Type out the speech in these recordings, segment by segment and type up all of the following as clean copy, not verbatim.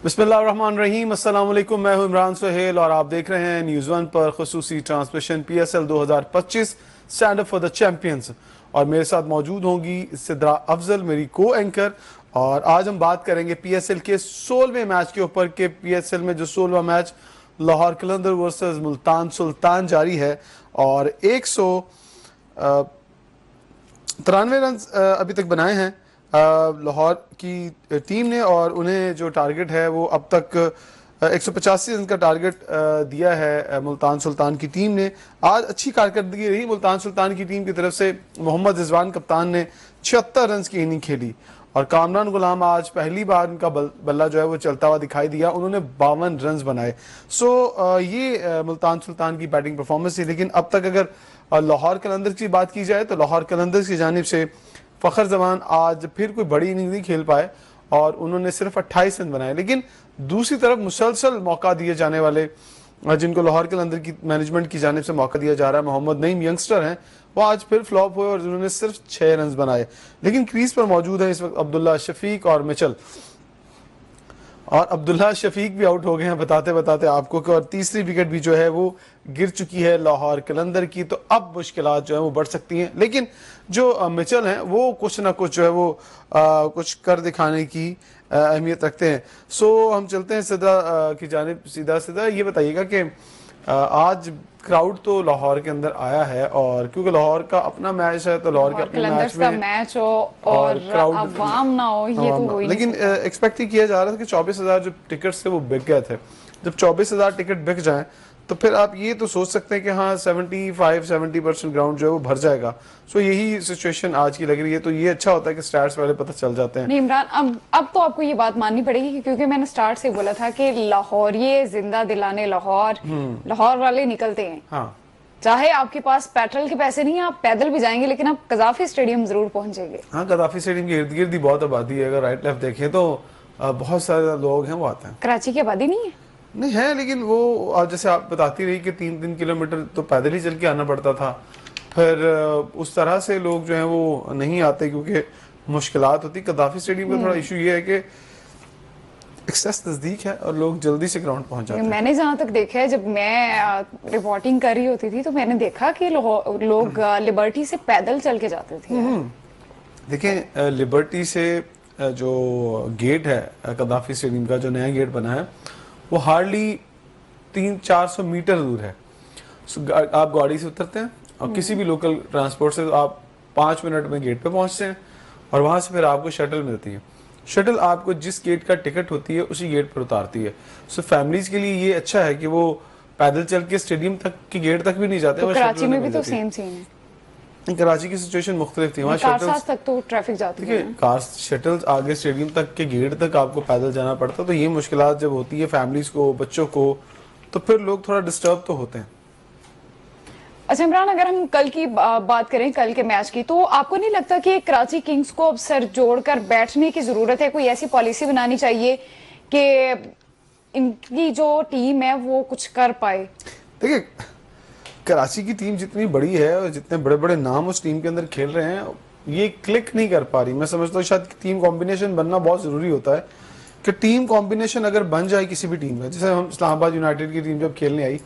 बिस्मिल्लाहिर्रहमानिर्रहीम, अस्सलाम वालेकुम। मैं हूं इमरान सुहेल और आप देख रहे हैं न्यूज़ वन पर खुसूसी transmission PSL 2025 stand up for the champions. और मेरे साथ मौजूद होंगी सिद्रा अफजल, मेरी को एंकर। और आज हम बात करेंगे PSL के 16वें मैच के ऊपर के PSL में जो 16वां मैच लाहौर कलंदर वर्सेस मुल्तान सुल्तान जारी है और 193 रन अभी तक बनाए हैं लाहौर की टीम ने। और उन्हें जो टारगेट है वो अब तक 185 रन का टारगेट दिया है मुल्तान सुल्तान की टीम ने। आज अच्छी कारकर्दगी रही मुल्तान सुल्तान की टीम की तरफ से। मोहम्मद रिजवान कप्तान ने 76 रन की इनिंग खेली और कामरान गुलाम आज पहली बार उनका बल्ला जो है वो चलता हुआ दिखाई दिया, उन्होंने 52 रन बनाए। ये मुल्तान सुल्तान की बैटिंग परफॉर्मेंस थी। लेकिन अब तक अगर लाहौर कलंदर की बात की जाए तो लाहौर कलंदर की जानिब से फ़खर जमान आज फिर कोई बड़ी इनिंग नहीं खेल पाए और उन्होंने सिर्फ 28 रन बनाए। लेकिन दूसरी तरफ मुसलसल मौका दिए जाने वाले जिनको लाहौर कलंदर की मैनेजमेंट की जानिब से मौका दिया जा रहा है, मोहम्मद नईम यंगस्टर हैं, वो आज फिर फ्लॉप हुए और उन्होंने सिर्फ 6 रन बनाए। लेकिन क्रीज पर मौजूद है इस वक्त अब्दुल्ला शफीक और मिचल, और अब्दुल्ला शफीक भी आउट हो गए हैं बताते बताते आपको कि, और तीसरी विकेट भी जो है वो गिर चुकी है लाहौर कलंदर की। तो अब मुश्किलात जो है वो बढ़ सकती हैं। लेकिन जो मिचल हैं वो कुछ ना कुछ जो है वो कुछ कर दिखाने की अहमियत रखते हैं। हम चलते हैं सीधा की जानिब। सीधा ये बताइएगा कि आज क्राउड तो लाहौर के अंदर आया है, और क्योंकि लाहौर का अपना मैच है तो लाहौर के अपने मैच हो और अवाम ना हो, ये तो हो ही नहीं। लेकिन एक्सपेक्ट ही किया जा रहा था कि 24,000 जो टिकट्स थे वो बिक गए थे। जब 24,000 टिकट बिक जाएं तो फिर आप ये तो सोच सकते हैं कि हाँ 75-70% ग्राउंड जो है वो भर जाएगा। यही सिचुएशन आज की लग रही है। तो ये अच्छा होता है कि स्टार्ट्स पहले पता चल जाते हैं। नहीं इमरान, अब तो आपको ये बात माननी पड़ेगी क्योंकि मैंने स्टार्ट से बोला था कि लाहौर ये जिंदा दिलाने लाहौर वाले निकलते हैं। हाँ, चाहे आपके पास पेट्रोल के पैसे नहीं है, आप पैदल भी जाएंगे लेकिन आप कजाफी स्टेडियम जरूर पहुंचेंगे। हाँ, कजाफी स्टेडियम के इर्द गिर्द ही बहुत आबादी है। अगर राइट लेफ्ट देखें तो बहुत सारे लोग हैं वो आते हैं। कराची की आबादी नहीं है? नहीं है, लेकिन वो जैसे आप बताती रही कि 3-3 किलोमीटर तो पैदल ही चल के आना पड़ता था। फिर उस तरह से लोग जो हैं वो नहीं आते क्योंकि मुश्किलात होती। कदाफी स्टेडियम का थोड़ा इशू ये है कि एक्सेस नजदीक है और लोग जल्दी से ग्राउंड पहुंच जाते हैं। मैंने जहाँ तक देखा है, जब मैं रिपोर्टिंग कर रही होती थी तो मैंने देखा कि लोग लिबर्टी से पैदल चल के जाते थे। देखें, लिबर्टी से जो गेट है कदाफी स्टेडियम का, जो नया गेट बना है, वो हार्डली 300-400 मीटर दूर है। आप गाड़ी से उतरते हैं और किसी भी लोकल ट्रांसपोर्ट से आप 5 मिनट में गेट पे पहुंचते हैं और वहां से फिर आपको शटल मिलती है। शटल आपको जिस गेट का टिकट होती है उसी गेट पर उतारती है। फैमिलीज के लिए ये अच्छा है कि वो पैदल चल के स्टेडियम तक के गेट तक भी नहीं जाते। तो कराची में भी तो सेम सीन है। कराची की सिचुएशन मुख्तलिफ थी। वहाँ शटल्स तक तो ट्रैफिक जाती है, कार शटल्स आगे स्टेडियम तक के गेट तक आपको पैदल जाना पड़ता। तो ये मुश्किलात जब होती है फैमिलीज को, बच्चों को, तो फिर लोग थोड़ा डिस्टर्ब तो होते हैं। अच्छा इमरान, अगर हम कल की बात करें, कल के मैच की, तो आपको नहीं लगता कि कराची किंग्स को अब सर जोड़कर बैठने की जरूरत है? कोई ऐसी पॉलिसी बनानी चाहिए कि इनकी जो टीम है वो कुछ कर पाए? देखिए, कराची की टीम जितनी बड़ी है और जितने बड़े बड़े नाम उस टीम के अंदर खेल रहे हैं, ये क्लिक नहीं कर पा रही। मैं समझता हूँ शायद टीम कॉम्बिनेशन बनना बहुत जरूरी होता है कि टीम कॉम्बिनेशन अगर बन जाए किसी भी टीम में। जैसे हम इस्लामाबाद यूनाइटेड की टीम जब खेलने आई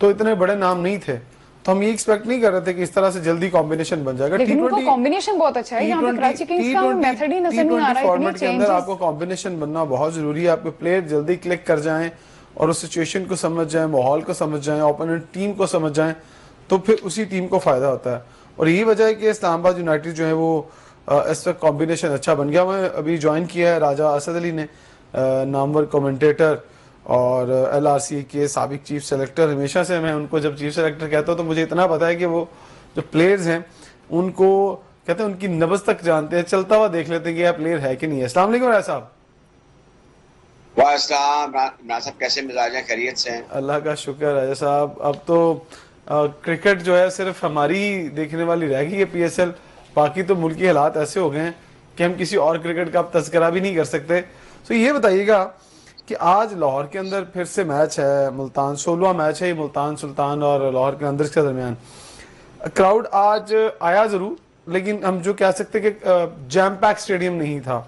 तो इतने बड़े नाम नहीं थे, तो हम ये एक्सपेक्ट नहीं कर रहे थे कि इस तरह से जल्दी कॉम्बिनेशन बन जाएगा। लेकिन उनका कॉम्बिनेशन बहुत अच्छा है। यहाँ पे कराची किंग्स का मेथड ही नजर नहीं आ रहा है। फॉर्मेट के अंदर आपको कॉम्बिनेशन बनना बहुत जरूरी है। आपके प्लेयर जल्दी क्लिक कर जाएं और उस सिचुएशन को समझ जाएं, माहौल को समझ जाएं, ओपोनेंट टीम को समझ जाएं, तो फिर उसी टीम को फायदा होता है। और यही वजह है कि इस्लामाबाद यूनाइटेड जो है वो इस वक्त कॉम्बिनेशन अच्छा बन गया। मैं अभी ज्वाइन किया है राजा असद अली ने, नामवर कमेंटेटर और LRC के साबिक चीफ सेलेक्टर। हमेशा से मैं उनको जब चीफ सेलेक्टर कहता हूँ तो मुझे इतना पता है कि वो जो प्लेयर्स हैं उनको कहते हैं उनकी नब्ज तक जानते हैं, चलता हुआ देख लेते हैं कि यह प्लेयर है कि नहीं है। अस्सलाम वालेकुम राजा साहब। वाह साहब, कैसे मिजाज है? खैरियत से हैं? अल्लाह का शुक्र राजा साहब। अब तो क्रिकेट जो है सिर्फ हमारी देखने वाली रह गई है PSL। बाकी तो मुल्की हालात ऐसे हो गए हैं कि हम किसी और क्रिकेट का अब तस्करा भी नहीं कर सकते। ये बताइएगा कि आज लाहौर के अंदर फिर से मैच है, मुल्तान 16वां मैच है मुल्तान सुल्तान और लाहौर के अंदर के दरमियान। क्राउड आज आया जरूर, लेकिन हम जो कह सकते कि जैम पैक स्टेडियम नहीं था।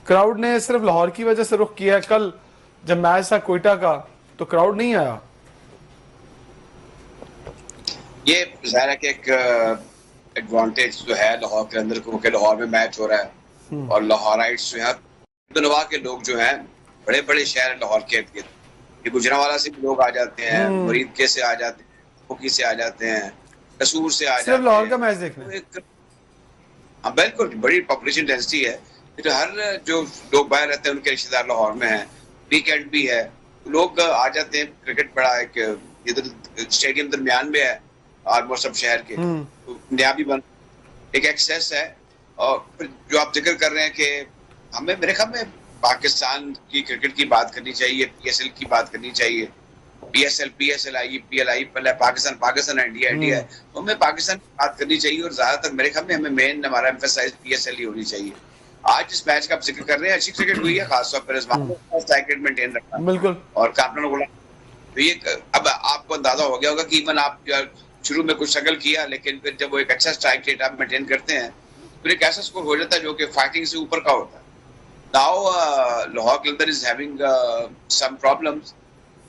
क्राउड ने सिर्फ लाहौर की वजह से रुख किया। कल जब मैच था कोयटा का तो क्राउड नहीं आया। ये जाहिर है कि एक एडवांटेज जो है लाहौर के अंदर को कि लाहौर में मैच हो रहा है और लाहौराइट्स जो है दुनवा के लोग जो हैं बड़े बड़े शहर लाहौर के इर्द गिर्द, ये गुजरांवाला से भी लोग आ जाते हैं, मुरीद के से आ जाते हैं, फुकी से आ जाते हैं, कसूर से आ जाते हैं, सिर्फ लाहौर का मैच देखने। हाँ बिल्कुल, बड़ी पॉपुलेशन डेंसिटी है। तो हर जो लोग बाहर रहते हैं उनके रिश्तेदार लाहौर में हैं, वीकेंड भी है, लोग आ जाते हैं। क्रिकेट बड़ा एक इधर स्टेडियम दरमियान में है ऑलमोस्ट सब शहर के, तो नया भी बन एक एक्सेस है। और फिर जो आप जिक्र कर रहे हैं कि हमें मेरे ख्याल में पाकिस्तान की क्रिकेट की बात करनी चाहिए, पीएसएल की बात करनी चाहिए। पीएसएल आई, पीएल आई, पहले पाकिस्तान इंडिया है, तो हमें पाकिस्तान की बात करनी चाहिए। और ज्यादातर मेरे ख्याल में हमें मेन हमारा एम्फेसाइज पीएसएल ही होनी चाहिए। आज इस मैच का आप जिक्र कर रहे हैं, अच्छी क्रिकेट हुई है, खासतौर पर इस क्रिकेट मेंटेन रखना बिल्कुल, और कैप्टन को तो ये अब आपको अंदाजा हो गया होगा कि इवन आप शुरू में कुछ स्ट्रगल किया, लेकिन फिर जब वो एक अच्छा स्ट्राइक रेट आप मेंटेन करते हैं फिर एक ऐसा स्कोर हो जाता है जो कि फाइटिंग से ऊपर का होता है। नाउ लाहौर के अंदर इज हैविंग सम प्रॉब्लम्स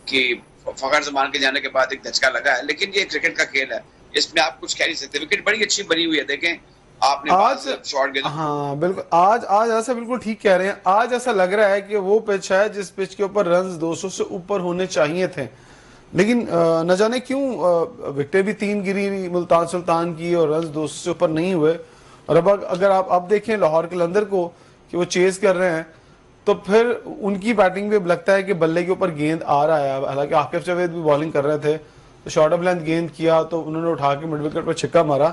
कि फखर जमान के जाने के बाद एक धचका लगा है, लेकिन ये क्रिकेट का खेल है, इसमें आप कुछ कह नहीं सकते। विकेट बड़ी अच्छी बनी हुई है, देखें आपने आज शॉट गेंद। हाँ बिल्कुल, आज ऐसा बिल्कुल ठीक कह रहे हैं। आज ऐसा लग रहा है कि वो पिच है जिस पिच के ऊपर रन्स 200 से ऊपर होने चाहिए थे, लेकिन न जाने क्यों विकेटें भी 3 गिरी मुल्तान सुल्तान की और रन्स 200 से ऊपर नहीं हुए। और अब अगर आप अब देखें लाहौर कलंदर को कि वो चेज कर रहे हैं, तो फिर उनकी बैटिंग भी लगता है कि बल्ले के ऊपर गेंद आ रहा है। हालांकि आकिब जावेद भी बॉलिंग कर रहे थे, तो शॉर्ट ऑफ लेंथ गेंद किया तो उन्होंने उठा के मिड विकेट पर छक्का मारा।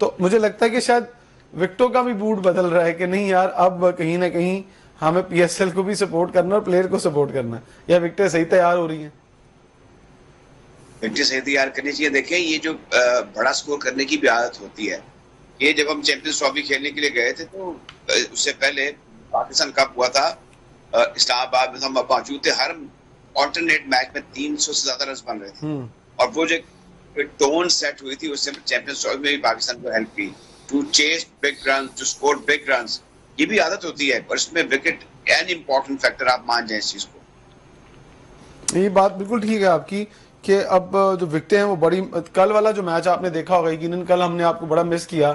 तो मुझे लगता है कि शायद विकेटों का भी मूड बदल रहा है कि नहीं यार, अब कहीं ना कहीं हमें पीएसएल को भी सपोर्ट करना और प्लेयर को सपोर्ट करना है, या विकेटें सही तैयार हो रही हैं। विकेटें सही तैयार करनी चाहिए। देखें ये जो बड़ा स्कोर करने की भी आदत होती है, ये जब हम चैंपियंस ट्रॉफी खेलने के लिए गए थे तो उससे पहले पाकिस्तान कप हुआ था इस्लामाबाद में, हम मौजूद थे। हर ऑल्टरनेट मैच में 300 से ज्यादा रन बन रहे थे, और वो जो टोन सेट हुई थी उससे चैंपियंस ट्रॉफी में भी पाकिस्तान को हेल्प की to chase big run, to score big run. ये भी आदत होती है, और इसमें विकेट एन इम्पोर्टेंट फैक्टर, आप मान जाए इस चीज को। ये बात बिल्कुल ठीक है आपकी कि अब जो विकेटें हैं वो बड़ी। कल वाला जो मैच आपने देखा होगा, यकीनन कल हमने आपको बड़ा मिस किया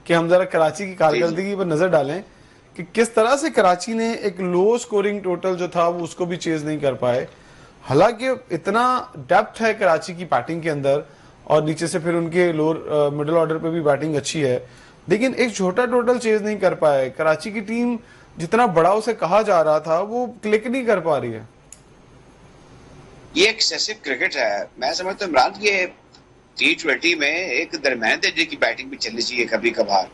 कि हम जरा कराची की कारकर्दगी पर नजर डालें कि किस तरह से कराची ने एक लो स्कोरिंग टोटल जो था वो उसको भी चेज नहीं कर पाए। हालांकि इतना डेप्थ है कराची की बैटिंग के अंदर, और नीचे से फिर उनके लोअर मिडिल ऑर्डर पे भी बैटिंग अच्छी है, लेकिन एक छोटा टोटल चेज नहीं कर पाए। कराची की टीम जितना बड़ा उसे कहा जा रहा था वो क्लिक नहीं कर पा रही है। ये एक्सेसिव क्रिकेट है। मैं समझता हूँ इमरान, ये T20 में एक दरमियान दर्जे की बैटिंग भी चलनी चाहिए कभी कभार।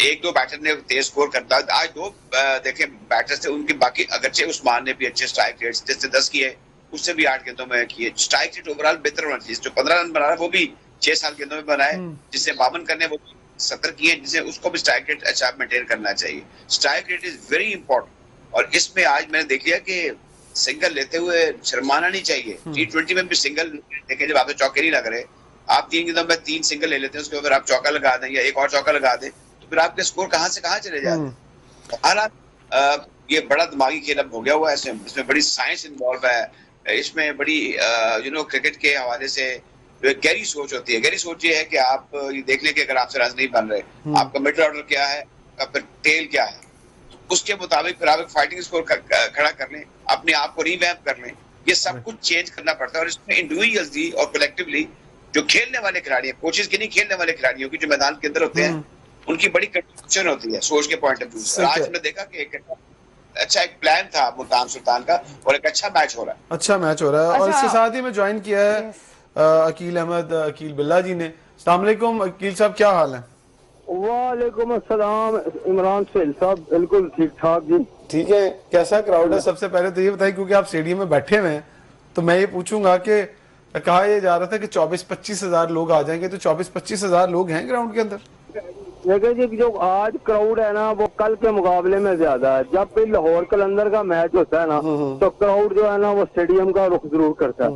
एक दो बैटर ने तेज स्कोर करता, आज दो देखे बैटर्स थे उनके, बाकी अगरचे उस्मान ने भी अच्छे स्ट्राइक रेट्स जिससे 10 किए उससे भी 8 गेंदों में किए। स्ट्राइक रेट ओवरऑल बेहतर होना चाहिए। जो 15 रन बना रहा है वो भी 6-7 गेंदों में बनाए, जिससे 52 करने वो 70 किए, जिसे उसको भी स्ट्राइक रेट अच्छा मेंटेन करना चाहिए। Strike rate is very important, और इसमें आज मैंने देख लिया कि सिंगल लेते हुए शर्माना नहीं चाहिए। T20 में भी सिंगल देखें, जब आपसे चौके नहीं लग रहे, आप 3 गेंदों में 3 सिंगल ले लेते हैं, उसके ऊपर आप चौका लगा दें या एक और चौका लगा दें, तो फिर आपके स्कोर कहाँ से कहाँ चले जाते हैं। हालांकि ये बड़ा दिमागी खेल अब हो गया हुआ है, इसमें बड़ी साइंस इन्वॉल्व है, इसमें बड़ी क्रिकेट के हवाले से गहरी सोच होती है। गहरी सोच ये है कि आप ये देख लें कि अगर आपसे रन नहीं बन रहे, आपका मिडिल ऑर्डर क्या है, आपका टेल क्या है, उसके मुताबिक फिर आप एक फाइटिंग स्कोर खड़ा कर लें, अपने आप को रिवैम्प कर लें। ये सब कुछ चेंज करना पड़ता है, और इसमें इंडिविजुअली और कलेक्टिवली जो खेलने वाले खिलाड़ी हैं, कोचेस की नहीं, खेलने वाले खिलाड़ियों की जो मैदान के अंदर होते हैं, उनकी बड़ी कंट्रीब्यूशन होती है सोच के पॉइंट ऑफ व्यू से। आज हमने देखा कि एक अच्छा एक प्लान था मुल्तान सुल्तान का, और एक अच्छा मैच हो रहा है। अच्छा मैच हो रहा है। और इसके साथ ही मैं ज्वाइन किया है अकील अहमद, अकील बिल्ला जी ने। अस्सलाम वालेकुम अकील साहब, क्या हाल है? वालेकुम अस्सलाम इमरान सेल साहब, बिल्कुल ठीक ठाक जी। ठीक है, कैसा क्राउड है? सबसे पहले तो ये बताइए, क्योंकि आप स्टेडियम में बैठे हुए हैं, तो मैं ये पूछूंगा कि कहा यह जा रहा था कि 24-25 हजार लोग आ जाएंगे, तो 24-25 हजार लोग हैं ग्राउंड के अंदर? देखिए जी, जो आज क्राउड है ना वो कल के मुकाबले में ज्यादा है। जब भी लाहौर कलंदर का मैच होता है ना, तो क्राउड जो है ना वो स्टेडियम का रुख जरूर करता है।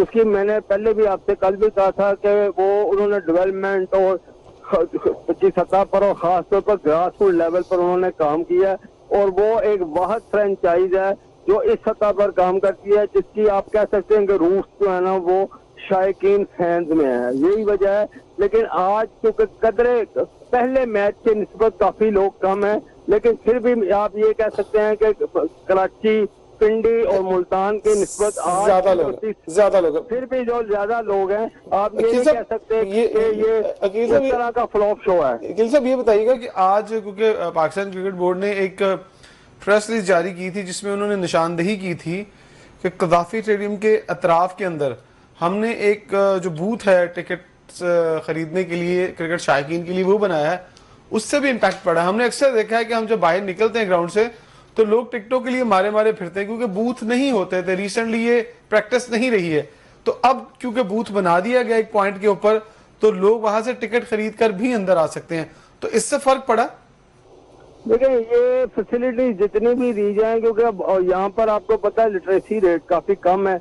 उसकी मैंने पहले भी आपसे कल भी कहा था कि वो उन्होंने डेवलपमेंट और की सतह पर और खासतौर पर ग्रास रूट लेवल पर उन्होंने काम किया, और वो एक बहुत फ्रेंचाइज है जो इस सतह पर काम करती है, जिसकी आप कह सकते हैं कि रूट्स जो है ना वो शायकीन फैंस में है, यही वजह है। लेकिन आज क्योंकि कदरे पहले मैच के निस्बत काफी लोग कम है, लेकिन फिर भी आप ये कह सकते हैं कि कराची, पिंडी और मुल्तान के निस्बत आज ज्यादा लोग फिर भी जो ज्यादा लोग हैं, आप ये नहीं कह सकते कि ये अकील इस साहब तरह का फ्लॉप शो है। अकील साहब ये बताइएगा कि आज क्योंकि पाकिस्तान क्रिकेट बोर्ड ने एक प्रेस रिलीज जारी की थी जिसमें उन्होंने निशानदेही की थी कि कदाफी स्टेडियम के अतराफ के अंदर हमने एक जो बूथ है टिकट खरीदने के लिए क्रिकेट शायकीन के लिए वो बनाया है, उससे भी इम्पैक्ट पड़ा है। हमने अक्सर देखा है कि हम जब बाहर निकलते हैं ग्राउंड से तो लोग टिकटों के लिए मारे मारे फिरते हैं क्योंकि बूथ नहीं होते थे, रिसेंटली ये प्रैक्टिस नहीं रही है। तो अब क्योंकि बूथ बना दिया गया एक पॉइंट के ऊपर, तो लोग वहां से टिकट खरीद कर भी अंदर आ सकते हैं, तो इससे फर्क पड़ा। देखिए ये फैसिलिटी जितनी भी दी जाए, क्योंकि अब यहाँ पर आपको पता है लिटरेसी रेट काफी कम है,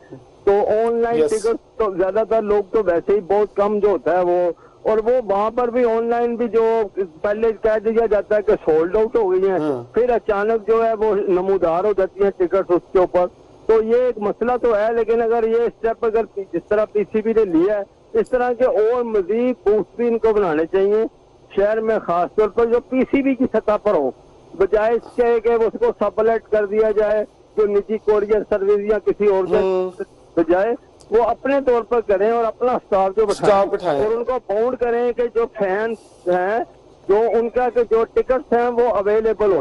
तो ऑनलाइन टिकट तो ज्यादातर लोग तो वैसे ही बहुत कम जो होता है वो, और वो वहाँ पर भी ऑनलाइन भी जो पहले कह दिया जाता है कि सोल्ड आउट हो गई है, फिर अचानक जो है वो नमूदार हो जाती है टिकट उसके ऊपर, तो ये एक मसला तो है। लेकिन अगर ये स्टेप अगर जिस तरह पीसीबी ने लिया है, इस तरह के और मजीद बूथ भी इनको बनाने चाहिए शहर में, खास तौर पर जो पीसीबी की सतह पर हो, बजाय इसके कि उसको सबलेट कर दिया जाए जो निजी कोरियर सर्विस या किसी और के बजाय वो अपने तौर पर करें और अपना स्टाफ जो बिठाएं और उनको बाउंड करें कि जो फैंस हैं जो उनका के जो टिकट्स हैं वो अवेलेबल हो।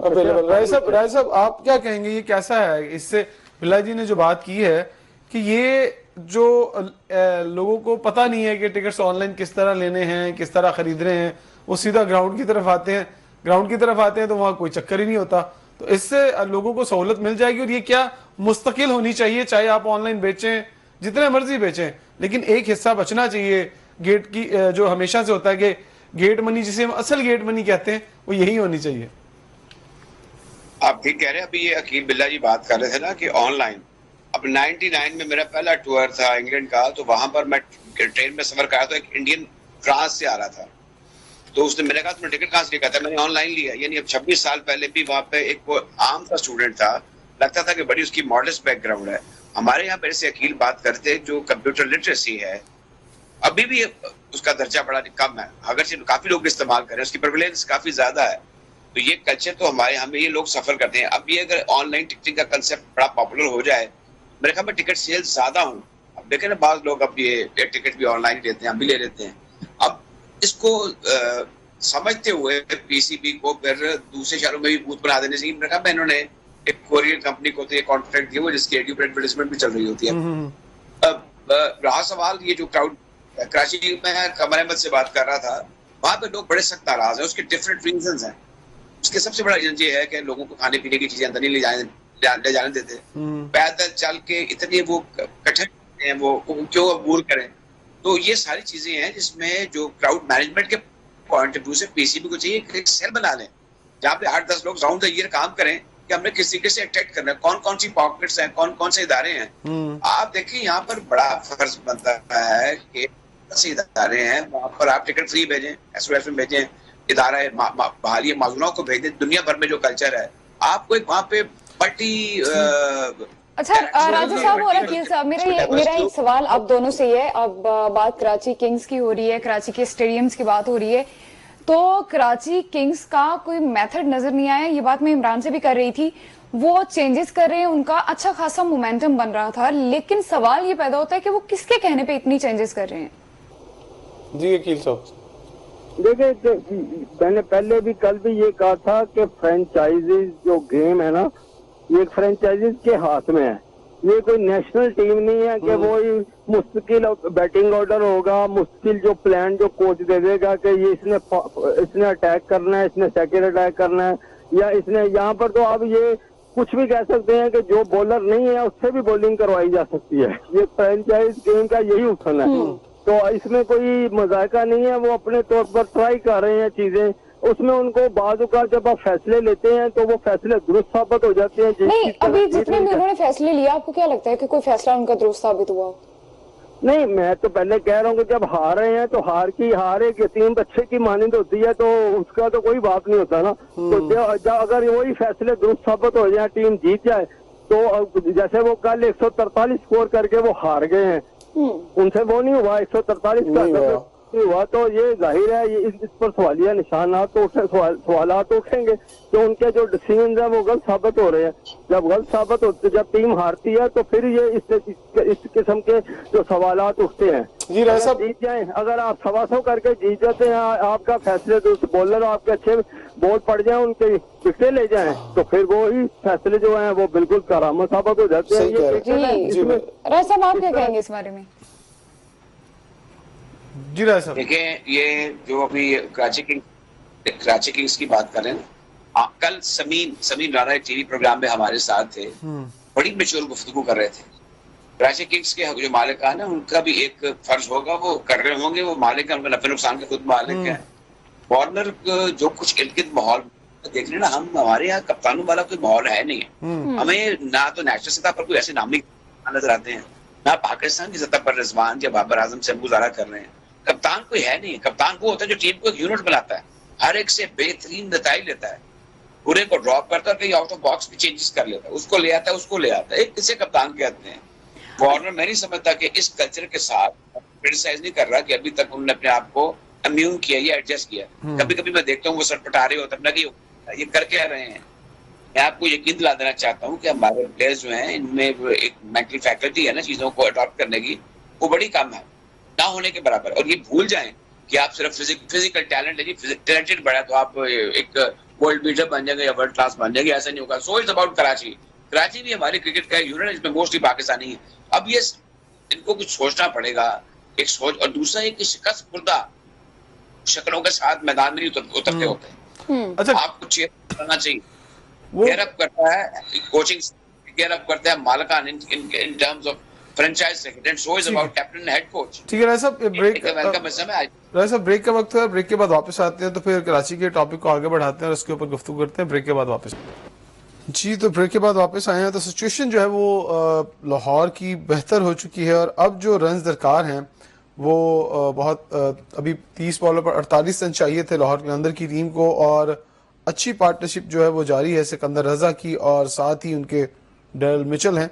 राय साहब आप क्या कहेंगे, ये कैसा है? इससे बिल्ला जी ने जो बात की है कि ये जो लोगों को पता नहीं है कि टिकट्स ऑनलाइन किस तरह लेने हैं, किस तरह खरीद रहे हैं, वो सीधा ग्राउंड की तरफ आते हैं तो वहां कोई चक्कर ही नहीं होता, तो इससे लोगों को सहूलत मिल जाएगी। और ये क्या मुस्तकिल होनी चाहिए, चाहे आप ऑनलाइन बेचें जितने मर्जी बेचें, लेकिन एक हिस्सा बचना चाहिए गेट की, जो हमेशा से होता है कि गेट मनी जिसे हम असल गेट मनी कहते हैं वो यही होनी चाहिए। आप ठीक कह रहे हैं। अभी ये अकील बिल्ला जी बात कर रहे थे ना कि ऑनलाइन, अब 99 में मेरा पहला टूर था इंग्लैंड का, तो वहां पर मैं ट्रेन में सफर कराया तो एक इंडियन फ्रांस से आ रहा था, तो उसने मैंने कहा तुमने टिकट कहाँ से लिया था, मैंने ऑनलाइन लिया। यानी अब 26 साल पहले भी वहां पे एक वो आम सा स्टूडेंट था, लगता था कि बड़ी उसकी मॉडर्न बैकग्राउंड है। हमारे यहाँ पर से अकील बात करते जो कंप्यूटर लिटरेसी है अभी भी उसका दर्जा बड़ा कम है, अगर काफी लोग इस्तेमाल करें, उसकी प्रेवलेंस काफी ज्यादा है। तो ये कल्चर तो हमारे हमें ये लोग सफर करते हैं। अब ये अगर ऑनलाइन टिकटिंग का कंसेप्ट बड़ा पॉपुलर हो जाए, मेरे ख्याल में टिकट सेल ज्यादा हूँ। अब देखे ना बाज लोग अब ये टिकट भी ऑनलाइन ही लेते हैं, हम भी ले लेते हैं। अब इसको समझते हुए पीसीबी को फिर दूसरे शहरों में भी बूथ बना देने चाहिए। मेरे ख्याल में इन्होंने एक कोरियर कंपनी को तो ये कॉन्ट्रैक्ट दिया हुआ जिसकी एडवर्टाइजमेंट भी चल रही होती है। अब रहा सवाल ये जो क्राउड, कराची में कमर अहमद से बात कर रहा था, वहां पे लोग बड़े सख्त नाराज हैं, उसके डिफरेंट रीजंस हैं। उसके सबसे बड़ा रीजन ये है कि लोगों को खाने पीने की चीजें अंदर नहीं ले जाने देते, पैदल चल के इतने वो कठिन हैं, वो क्यों अबूर करें। तो ये सारी चीजें हैं जिसमें जो क्राउड मैनेजमेंट के पॉइंट ऑफ व्यू से पीसीबी को चाहिए एक सेल बना लें जहाँ पे 8-10 लोग राउंड द ईयर काम करें कि हमने किस तरीके से अटैक करना है, कौन कौन सी पॉकेट्स हैं, कौन कौन से इदारे हैं। आप देखिए यहाँ पर बड़ा फर्ज बनता है कि ऐसे इदारे हैं वहां पर आप टिकट फ्री भेजें, एसओएफ में भेजें, इदारा बहाली माजूनों को भेजें। दुनिया भर में जो कल्चर है आपको एक वहाँ पे मल्टी अच्छा राजा साहब और अकील साहब, मेरा एक सवाल आप दोनों से है। अब बात कराची किंग्स की हो रही है, कराची के स्टेडियम्स की बात हो रही है, तो कराची किंग्स का कोई मेथड नजर नहीं आया। ये बात मैं इमरान से भी कर रही थी, वो चेंजेस कर रहे हैं, उनका अच्छा खासा मोमेंटम बन रहा था, लेकिन सवाल ये पैदा होता है कि वो किसके कहने पे इतनी चेंजेस कर रहे हैं। जी अकील साहब देखिए, मैंने पहले भी कल भी ये कहा था कि फ्रेंचाइजीज जो गेम है ना, ये फ्रेंचाइजीज के हाथ में है। ये कोई नेशनल टीम नहीं है कि वो मुस्तकिल बैटिंग ऑर्डर होगा, मुश्किल जो प्लान जो कोच दे देगा कि ये इसने अटैक करना है, इसने सेकंड अटैक करना है, या इसने यहाँ पर तो आप ये कुछ भी कह सकते हैं कि जो बॉलर नहीं है उससे भी बॉलिंग करवाई जा सकती है। ये फ्रेंचाइज गेम का यही उठन है, तो इसमें कोई मजाका नहीं है। वो अपने तौर पर ट्राई कर रहे हैं चीजें, उसमें उनको बाजू का जब आप फैसले लेते हैं तो वो फैसले दुरुस्त साबित हो जाते हैं। नहीं, अभी जितने भी उन्होंने फैसले लिया, आपको क्या लगता है कि कोई फैसला उनका दुरुस्त साबित हुआ? नहीं, मैं तो पहले कह रहा हूँ कि जब हार रहे हैं तो हार एक यतीम बच्चे की मानिंद होती है, तो उसका तो कोई बात नहीं होता ना। तो अगर वही फैसले दुरुस्त साबित हो जाए, टीम जीत जाए, तो जैसे वो कल 143 स्कोर करके वो हार गए हैं, उनसे वो नहीं हुआ, 143 का नहीं हुआ। नहीं हुआ, तो ये जाहिर है ये इस पर सवालिया निशानात तो सवालात तो उठेंगे तो उनके जो डिसीजन है वो गलत साबित हो रहे हैं। जब गलत साबित होते, जब टीम हारती है तो फिर ये इस किस्म के जो सवालात उठते हैं। जी राय साहब, जीत जाए, अगर आप 125 करके जीत जाते हैं, आपका फैसले तो बॉलर आपके अच्छे बॉल पड़ जाए, उनके विकेटें ले जाएं, तो फिर वो ही फैसले जो हैं वो बिल्कुल करामत साबित हो जाते हैं। सही कह रहे हैं। जी राय साहब, आप क्या कहेंगे इस बारे में? जी राय साहब, देखिए ये जो अभी कराची किंग्स की बात कर रहे हैं, कल समीन राणा टीवी प्रोग्राम में हमारे साथ थे, बड़ी मैच्योर गुफ्तगू कर रहे थे। कराची किंग्स के जो मालिक है ना, उनका भी एक फर्ज होगा, वो कर रहे होंगे, वो मालिक है, उनका नफे नुकसान के खुद मालिक है। कॉर्नर जो कुछ इर्द माहौल देख रहे ना, हम हमारे यहाँ कप्तानों वाला कोई माहौल है नहीं है। हमें ना तो नेशनल सतह पर कोई ऐसे नामी नजर आते हैं, ना पाकिस्तान की सतह पर रिजवान या बाबर आजम से हम गुजारा कर रहे हैं। कप्तान कोई है नहीं है। कप्तान वो होता है जो टीम को एक यूनिट बनाता है, हर एक से बेहतरीन नताइज लेता है, पूरे को ड्रॉप करता है, कहीं आउट ऑफ बॉक्स भी चेंजेस कर लेता है, उसको ले आता है, उसको ले आता है। एक किसे कप्तान कहते हैं। वार्नर मैं नहीं समझता कि इस कल्चर के साथ क्रिटिसाइज नहीं कर रहा कि अभी तक उन्होंने अपने आप को इम्यून किया या एडजस्ट किया। कभी कभी मैं देखता हूँ वो सटपटा रहे होते हैं, ये कर क्या रहे हैं। मैं आपको यकीन दिला देना चाहता हूँ कि हमारे प्लेयर्स जो हैं, इनमें एक मेंटल फैकल्टी है ना चीजों को अडॉप्ट करने की, वो बड़ी कम है, ना होने के बराबर। और ये भूल जाएं कि आप सिर्फ फिजिकल टैलेंट है, टैलेंटेड बड़ा तो आप एक वर्ल्ड बीटर बन जाएंगे या वर्ल्ड क्लास बन जाएंगे, ऐसा नहीं होगा। सो इट्स अबाउट कराची भी हमारे क्रिकेट का यूनिट है जिसमें मोस्टली पाकिस्तानी है। अब ये इनको कुछ सोचना पड़ेगा, एक सोच। और दूसरा एक शिकस्त खुर्दा शक्लों के साथ मैदान में नहीं उतरते होते हैं। अच्छा, आपको चेयर करना चाहिए। वो केयर अप करता है कोचिंग, केयर अप करता है मालिकान in terms of franchise cricket, and so is about captain head coach. ठीक है राय साहब, ब्रेक वेलकम है। राय साहब, ब्रेक का वक्त है, ब्रेक के बाद वापस आते हैं, तो फिर कराची के टॉपिक को आगे बढ़ाते हैं और उसके ऊपर गुफ्तगू करते हैं। ब्रेक के बाद वापस। जी, तो ब्रेक के बाद वापस आए हैं। तो सिचुएशन जो है वो लाहौर की बेहतर हो चुकी है, और अब जो रन दरकार हैं वो बहुत अभी 30 बॉलों पर 48 रन चाहिए थे लाहौर के अंदर की टीम को, और अच्छी पार्टनरशिप जो है वो जारी है सिकंदर रजा की और साथ ही उनके डेरिल मिचेल हैं।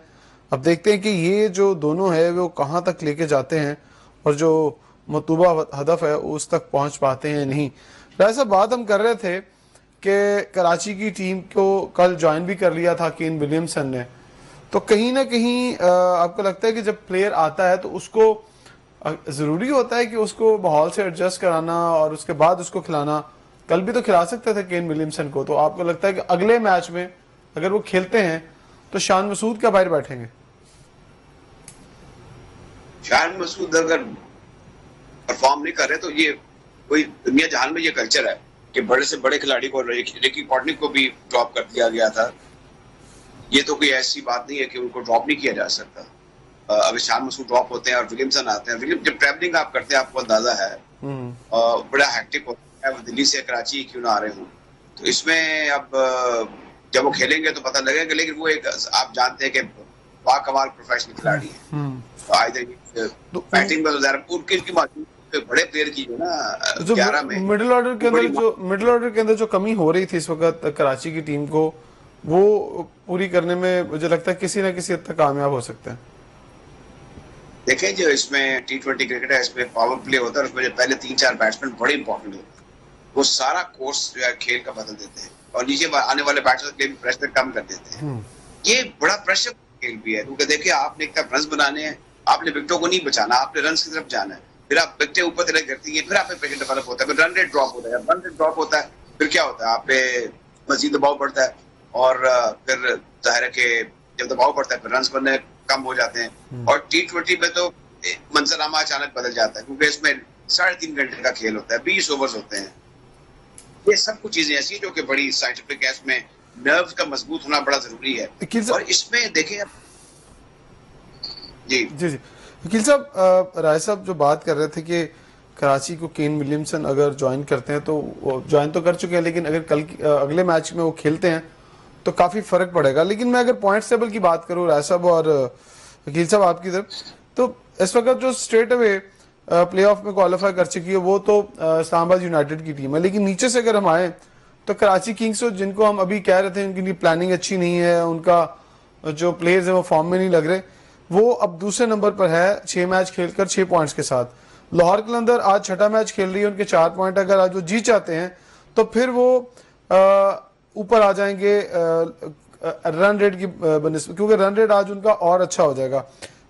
अब देखते हैं कि ये जो दोनों है वो कहाँ तक लेके जाते हैं और जो मतलूबा हदफ है उस तक पहुंच पाते हैं नहीं। राय साहब, बात हम कर रहे थे कि कराची की टीम को कल ज्वाइन भी कर लिया था केन विलियमसन ने, तो कहीं ना कहीं आपको लगता है कि जब प्लेयर आता है तो उसको ज़रूरी होता है कि उसको माहौल से एडजस्ट कराना और उसके बाद उसको खिलाना? कल भी तो खिला सकते थे केन विलियमसन को, तो आपको लगता है कि अगले मैच में अगर वो खेलते हैं तो शान मसूद क्या बाहर बैठेंगे? शान मसूद अगर परफॉर्म नहीं कर रहे तो ये कोई दुनिया जहान में ये कल्चर है कि बड़े से बड़े खिलाड़ी को, रिकी पॉन्टिंग को भी ड्रॉप कर दिया गया था। ये तो कोई ऐसी बात नहीं है कि उनको ड्रॉप नहीं किया जा सकता। अभी शान मसूद ड्रॉप होते हैं और विलियमसन आते हैं। जब ट्रैवलिंग आप करते हैं आपको अंदाजा है बड़ा हैक्टिक होता है, दिल्ली से कराची क्यों ना आ रहे हो। तो इसमें अब जब वो खेलेंगे तो पता लगेगा, लेकिन वो एक आप जानते हैं कि बाकमाल प्रोफेशनल खिलाड़ी है। तो बैटिंग में उनके बड़े प्लेयर की जो ना 11 में मिडिल ऑर्डर के अंदर जो कमी हो रही थी इस वक्त कराची की टीम को, वो पूरी करने में मुझे लगता है किसी ना किसी हद तक कामयाब हो सकते हैं। देखें जो इसमें T20 क्रिकेट है, इसमें पावर प्ले होता है, उसमें जो पहले 3-4 बैट्समैन बड़े इंपॉर्टेंट होते हैं, वो सारा कोर्स जो है खेल का बदल देते हैं और नीचे आने वाले बैट्समैन के लिए प्रेशर कम कर देते हैं। ये बड़ा प्रेशर खेल भी है, क्योंकि देखिए आपने एक तरफ रन बनाने हैं, आपने विकेटों को नहीं बचाना, आपने रन की तरफ जाना है। फिर आप विकेटें ऊपर तरह करती है, फिर आप पे प्रेशर डेवलप होता है, फिर रन रेट ड्रॉप होता है। रन रेट ड्रॉप होता है फिर क्या होता है, आप पे मजीद दबाव पड़ता है, और फिर जाहिर है कि जब दबाव पड़ता है फिर रन बनने कम हो जाते हैं। और T20 में तो मंजरनामा अचानक बदल जाता है, क्योंकि इसमें 3.5 घंटे का खेल होता है, 20 ओवर्स होते हैं। ये सब कुछ चीजें ऐसी जो कि बड़ी साइंटिफिक है, इसमें नर्व्स का मजबूत होना बड़ा जरूरी है। और इसमें देखें जी जी जी वकील साहब, राय साहब जो बात कर रहे थे कि कराची को केन विलियमसन अगर ज्वाइन करते हैं, तो वो ज्वाइन तो कर चुके हैं, लेकिन अगर कल अगले मैच में वो खेलते हैं तो काफी फर्क पड़ेगा। लेकिन मैं अगर पॉइंट्स टेबल की बात करूं राय साहब और वकील साहब आपकी तरफ, तो इस वक्त जो स्ट्रेट अवे प्लेऑफ में क्वालिफाई कर चुकी है वो तो इस्लामाबाद यूनाइटेड की टीम है। लेकिन नीचे से अगर हम आए तो कराची किंग्स, जिनको हम अभी कह रहे थे उनकी प्लानिंग अच्छी नहीं है, उनका जो प्लेयर्स हैं वो फॉर्म में नहीं लग रहे, वो अब दूसरे नंबर पर है 6 मैच खेलकर 6 पॉइंट्स के साथ। लाहौर कलंदर आज छठा मैच खेल रही है, उनके 4 पॉइंट, अगर आज वो जीत जाते हैं तो फिर वो ऊपर आ जाएंगे रन रेट की बनस्बत, क्योंकि रन रेट आज उनका और अच्छा हो जाएगा।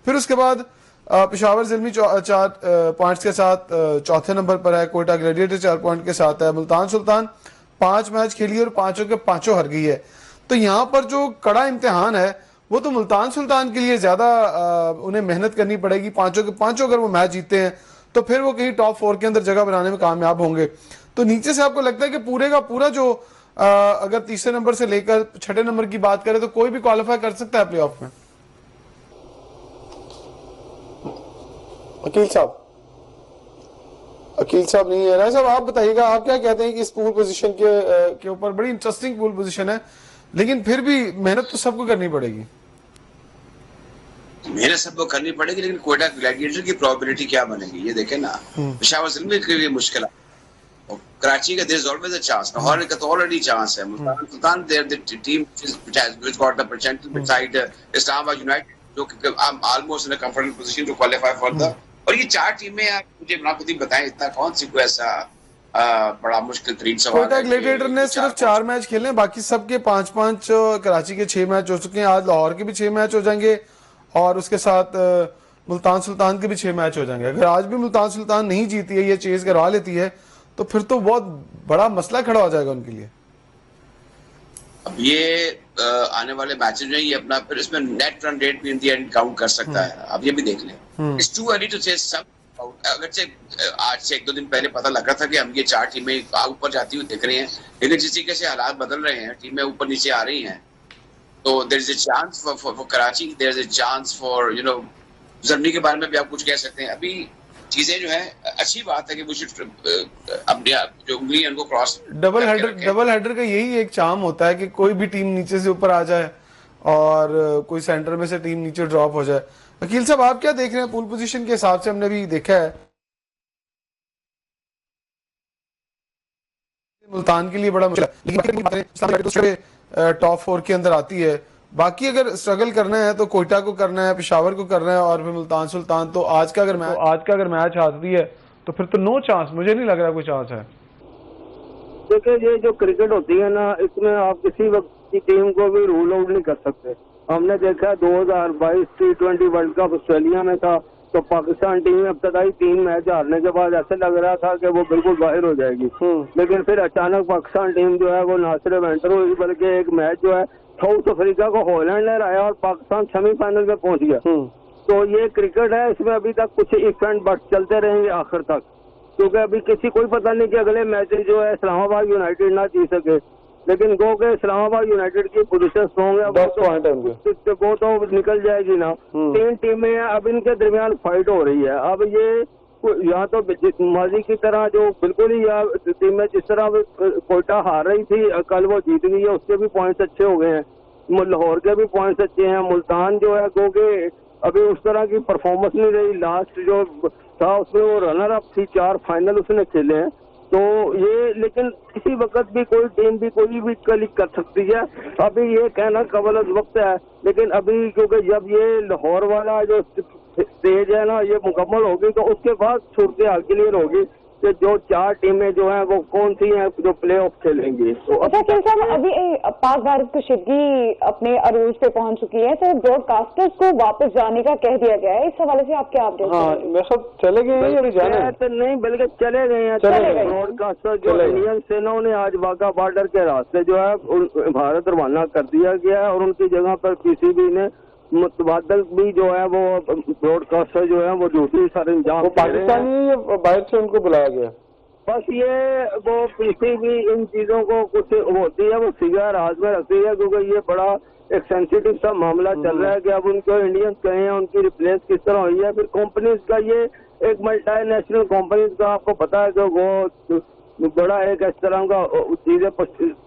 फिर उसके बाद पेशावर ज़िल्मी 4 पॉइंट्स के साथ चौथे नंबर पर है, कोयटा ग्लैडिएटर 4 पॉइंट के साथ है, मुल्तान सुल्तान 5 मैच खेली और 5 के 5 हार गई है। तो यहाँ पर जो कड़ा इम्तिहान है वो तो मुल्तान सुल्तान के लिए ज्यादा उन्हें मेहनत करनी पड़ेगी। 5 के 5 अगर वो मैच जीते हैं तो फिर वो कहीं टॉप 4 के अंदर जगह बनाने में कामयाब होंगे। तो नीचे से आपको लगता है कि पूरे का पूरा जो अगर तीसरे नंबर से लेकर छठे नंबर की बात करें तो कोई भी क्वालिफाई कर सकता है प्लेऑफ में? अकील साहब नहीं है। राय साहब आप बताइएगा, आप क्या कहते हैं कि इस पूल पोजीशन के ऊपर बड़ी इंटरेस्टिंग पूल पोजीशन है, लेकिन फिर भी मेहनत तो सबको करनी पड़ेगी। मेहनत सबको करनी पड़ेगी, लेकिन कोयटा ग्लैडिएटर की प्रोबेबिलिटी क्या बनेगी ये देखें ना। पेशावर ज़िल्मी के लिए मुश्किल है, कराची का there is always a chance, Lahore का तो ऑलरेडी चांस है, Multan Sultan there the team which got the percentage beside Islamabad United जो कि almost in a comfortable position to qualify for the, और ये 4 टीमें आप मुझे ना खुद ही बताएं इतना कौन सी कोई ऐसा बड़ा मुश्किल तरीन सवाल है। कोयटा ग्लैडिएटर ने सिर्फ 4 मैच खेले हैं, बाकी सबके 5-5, कराची के 6 मैच हो चुके हैं, आज लाहौर के भी 6 मैच हो जाएंगे और उसके साथ मुल्तान सुल्तान के भी 6 मैच हो जाएंगे। अगर आज भी मुल्तान सुल्तान नहीं जीती है, ये चेज करवा लेती है, तो फिर तो बहुत बड़ा मसला खड़ा हो जाएगा उनके लिए। अब ये आने वाले मैचेस में ये अपना फिर इसमें नेट रन रेट भी इन द एंड काउंट कर सकता है। अब ये भी देख लें, इट्स टू अर्ली टू से सब, अगरचे आज से 1-2 दिन पहले पता लगा था कि हम ये 4 टीमें ऊपर जाती हुई दिख रही हैं, लेकिन जिस तरीके से हालात बदल रहे हैं, टीमें ऊपर नीचे आ रही हैं, तो there is a chance for Karachi, there is a chance for ज़र्नी के बारे में भी आप कुछ कह सकते हैं। अभी चीजें जो है अच्छी बात है कि वो अपने जो उंगली उनको क्रॉस डबल हेडर का यही एक चार्म होता है कि कोई भी टीम नीचे से ऊपर आ जाए और कोई सेंटर में से टीम नीचे ड्रॉप हो जाए। वकील साहब आप क्या देख रहे हैं पूल पोजीशन के हिसाब से? हमने भी देखा है मुल्तान के लिए बड़ा मुश्किल है, लेकिन टॉप 4 के अंदर आती है। बाकी अगर स्ट्रगल करना है तो कोयटा को करना है, पेशावर को करना है और फिर मुल्तान सुल्तान। तो आज का अगर मैच हारती है तो फिर तो नो चांस, मुझे नहीं लग रहा कोई चांस है। देखिए ये जो क्रिकेट होती है ना, इसमें आप किसी वक्त की टीम को भी रूल आउट नहीं कर सकते। हमने देखा 2022 T20 वर्ल्ड कप ऑस्ट्रेलिया में था, तो पाकिस्तान टीम इब्तदाई 3 मैच हारने के बाद ऐसे लग रहा था कि वो बिल्कुल बाहर हो जाएगी, लेकिन फिर अचानक पाकिस्तान टीम जो है वो ना सिर्फ एंटर हुई बल्कि एक मैच जो है साउथ अफ्रीका को हॉलैंड ने हराया और पाकिस्तान सेमीफाइनल में पहुंच गया। तो ये क्रिकेट है, इसमें अभी तक कुछ इवेंट बट चलते रहेंगे आखिर तक, क्योंकि अभी किसी कोई पता नहीं कि अगले मैच जो है इस्लामाबाद यूनाइटेड ना जीत सके, लेकिन गो के इस्लामाबाद यूनाइटेड की पोजीशन स्ट्रॉन्ग है, वो तो निकल जाएगी ना। 3 टीमें हैं, अब इनके दरमियान फाइट हो रही है। अब ये यहाँ तो माजी की तरह जो बिल्कुल ही टीमें जिस तरह कोयटा हार रही थी, कल वो जीत गई है, उसके भी पॉइंट्स अच्छे हो गए हैं, लाहौर के भी पॉइंट्स अच्छे हैं। मुल्तान जो है गो के अभी उस तरह की परफॉर्मेंस नहीं रही, लास्ट जो था उसमें वो रनर अप थी, 4 फाइनल उसने खेले हैं। तो ये लेकिन किसी वक्त भी कोई टीम भी कोई भी क्लिक कर सकती है, अभी ये कहना कबल वक्त है। लेकिन अभी क्योंकि जब ये लाहौर वाला जो स्टेज है ना ये मुकम्मल होगी तो उसके बाद सूरत हाल क्लियर होगी कि जो 4 टीमें जो हैं वो कौन सी हैं जो प्ले ऑफ खेलेंगी। तो अभी पाक भारत कशीदगी अपने अरूज पे पहुंच चुकी है, तो ब्रॉडकास्टर्स को वापस जाने का कह दिया गया है, इस हवाले से आप क्या अपडेट? हाँ, मैं सब चले गए हैं या जाने हैं? तो नहीं बल्कि चले गए हैं। ब्रॉडकास्टर जो इंडियन सेना ने आज वाघा बॉर्डर के रास्ते जो है भारत रवाना कर दिया गया है और उनकी जगह पर पीसीबी ने मुतबादल भी जो है वो ब्रॉडकास्टर जो है वो ड्यूटी सर अंजाम, पाकिस्तानी बाहर से उनको बुलाया गया। बस ये वो पीसीबी इन चीजों को कुछ होती है वो फिगर हाथ में रखती है, क्योंकि ये बड़ा एक सेंसिटिव सा मामला चल रहा है कि अब उनको इंडियंस कहे हैं, उनकी रिप्लेस किस तरह हुई है। फिर कंपनीज का ये एक मल्टीनेशनल कंपनीज का आपको पता है कि वो बड़ा एक इस तरह का चीजें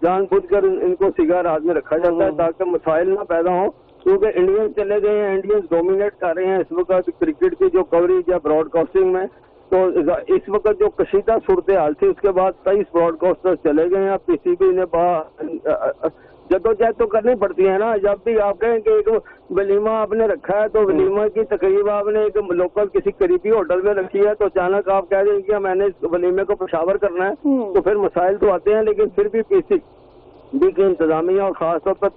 जानबूझकर इनको सिगार हाथ में रखा जाता है ताकि मसाइल ना पैदा हो, क्योंकि इंडियंस चले गए हैं, इंडियंस डोमिनेट कर रहे हैं इस वक्त क्रिकेट की जो कवरेज है ब्रॉडकास्टिंग में। तो इस वक्त जो कशीदा सूरत हाल थी उसके बाद 23 ब्रॉडकास्टर्स चले गए हैं। पीसीबी ने जद्दोजहद तो करनी पड़ती है ना। जब भी आप कहें कि एक वलीमा आपने रखा है तो वलीमा की तकरीब आपने एक लोकल किसी करीबी होटल में रखी है, तो अचानक आप कह दें कि मैंने इस वलीमे को पेशावर करना है, तो फिर मसाइल तो आते हैं। लेकिन फिर भी पीसीबी की इंतजामिया और खासतौर पर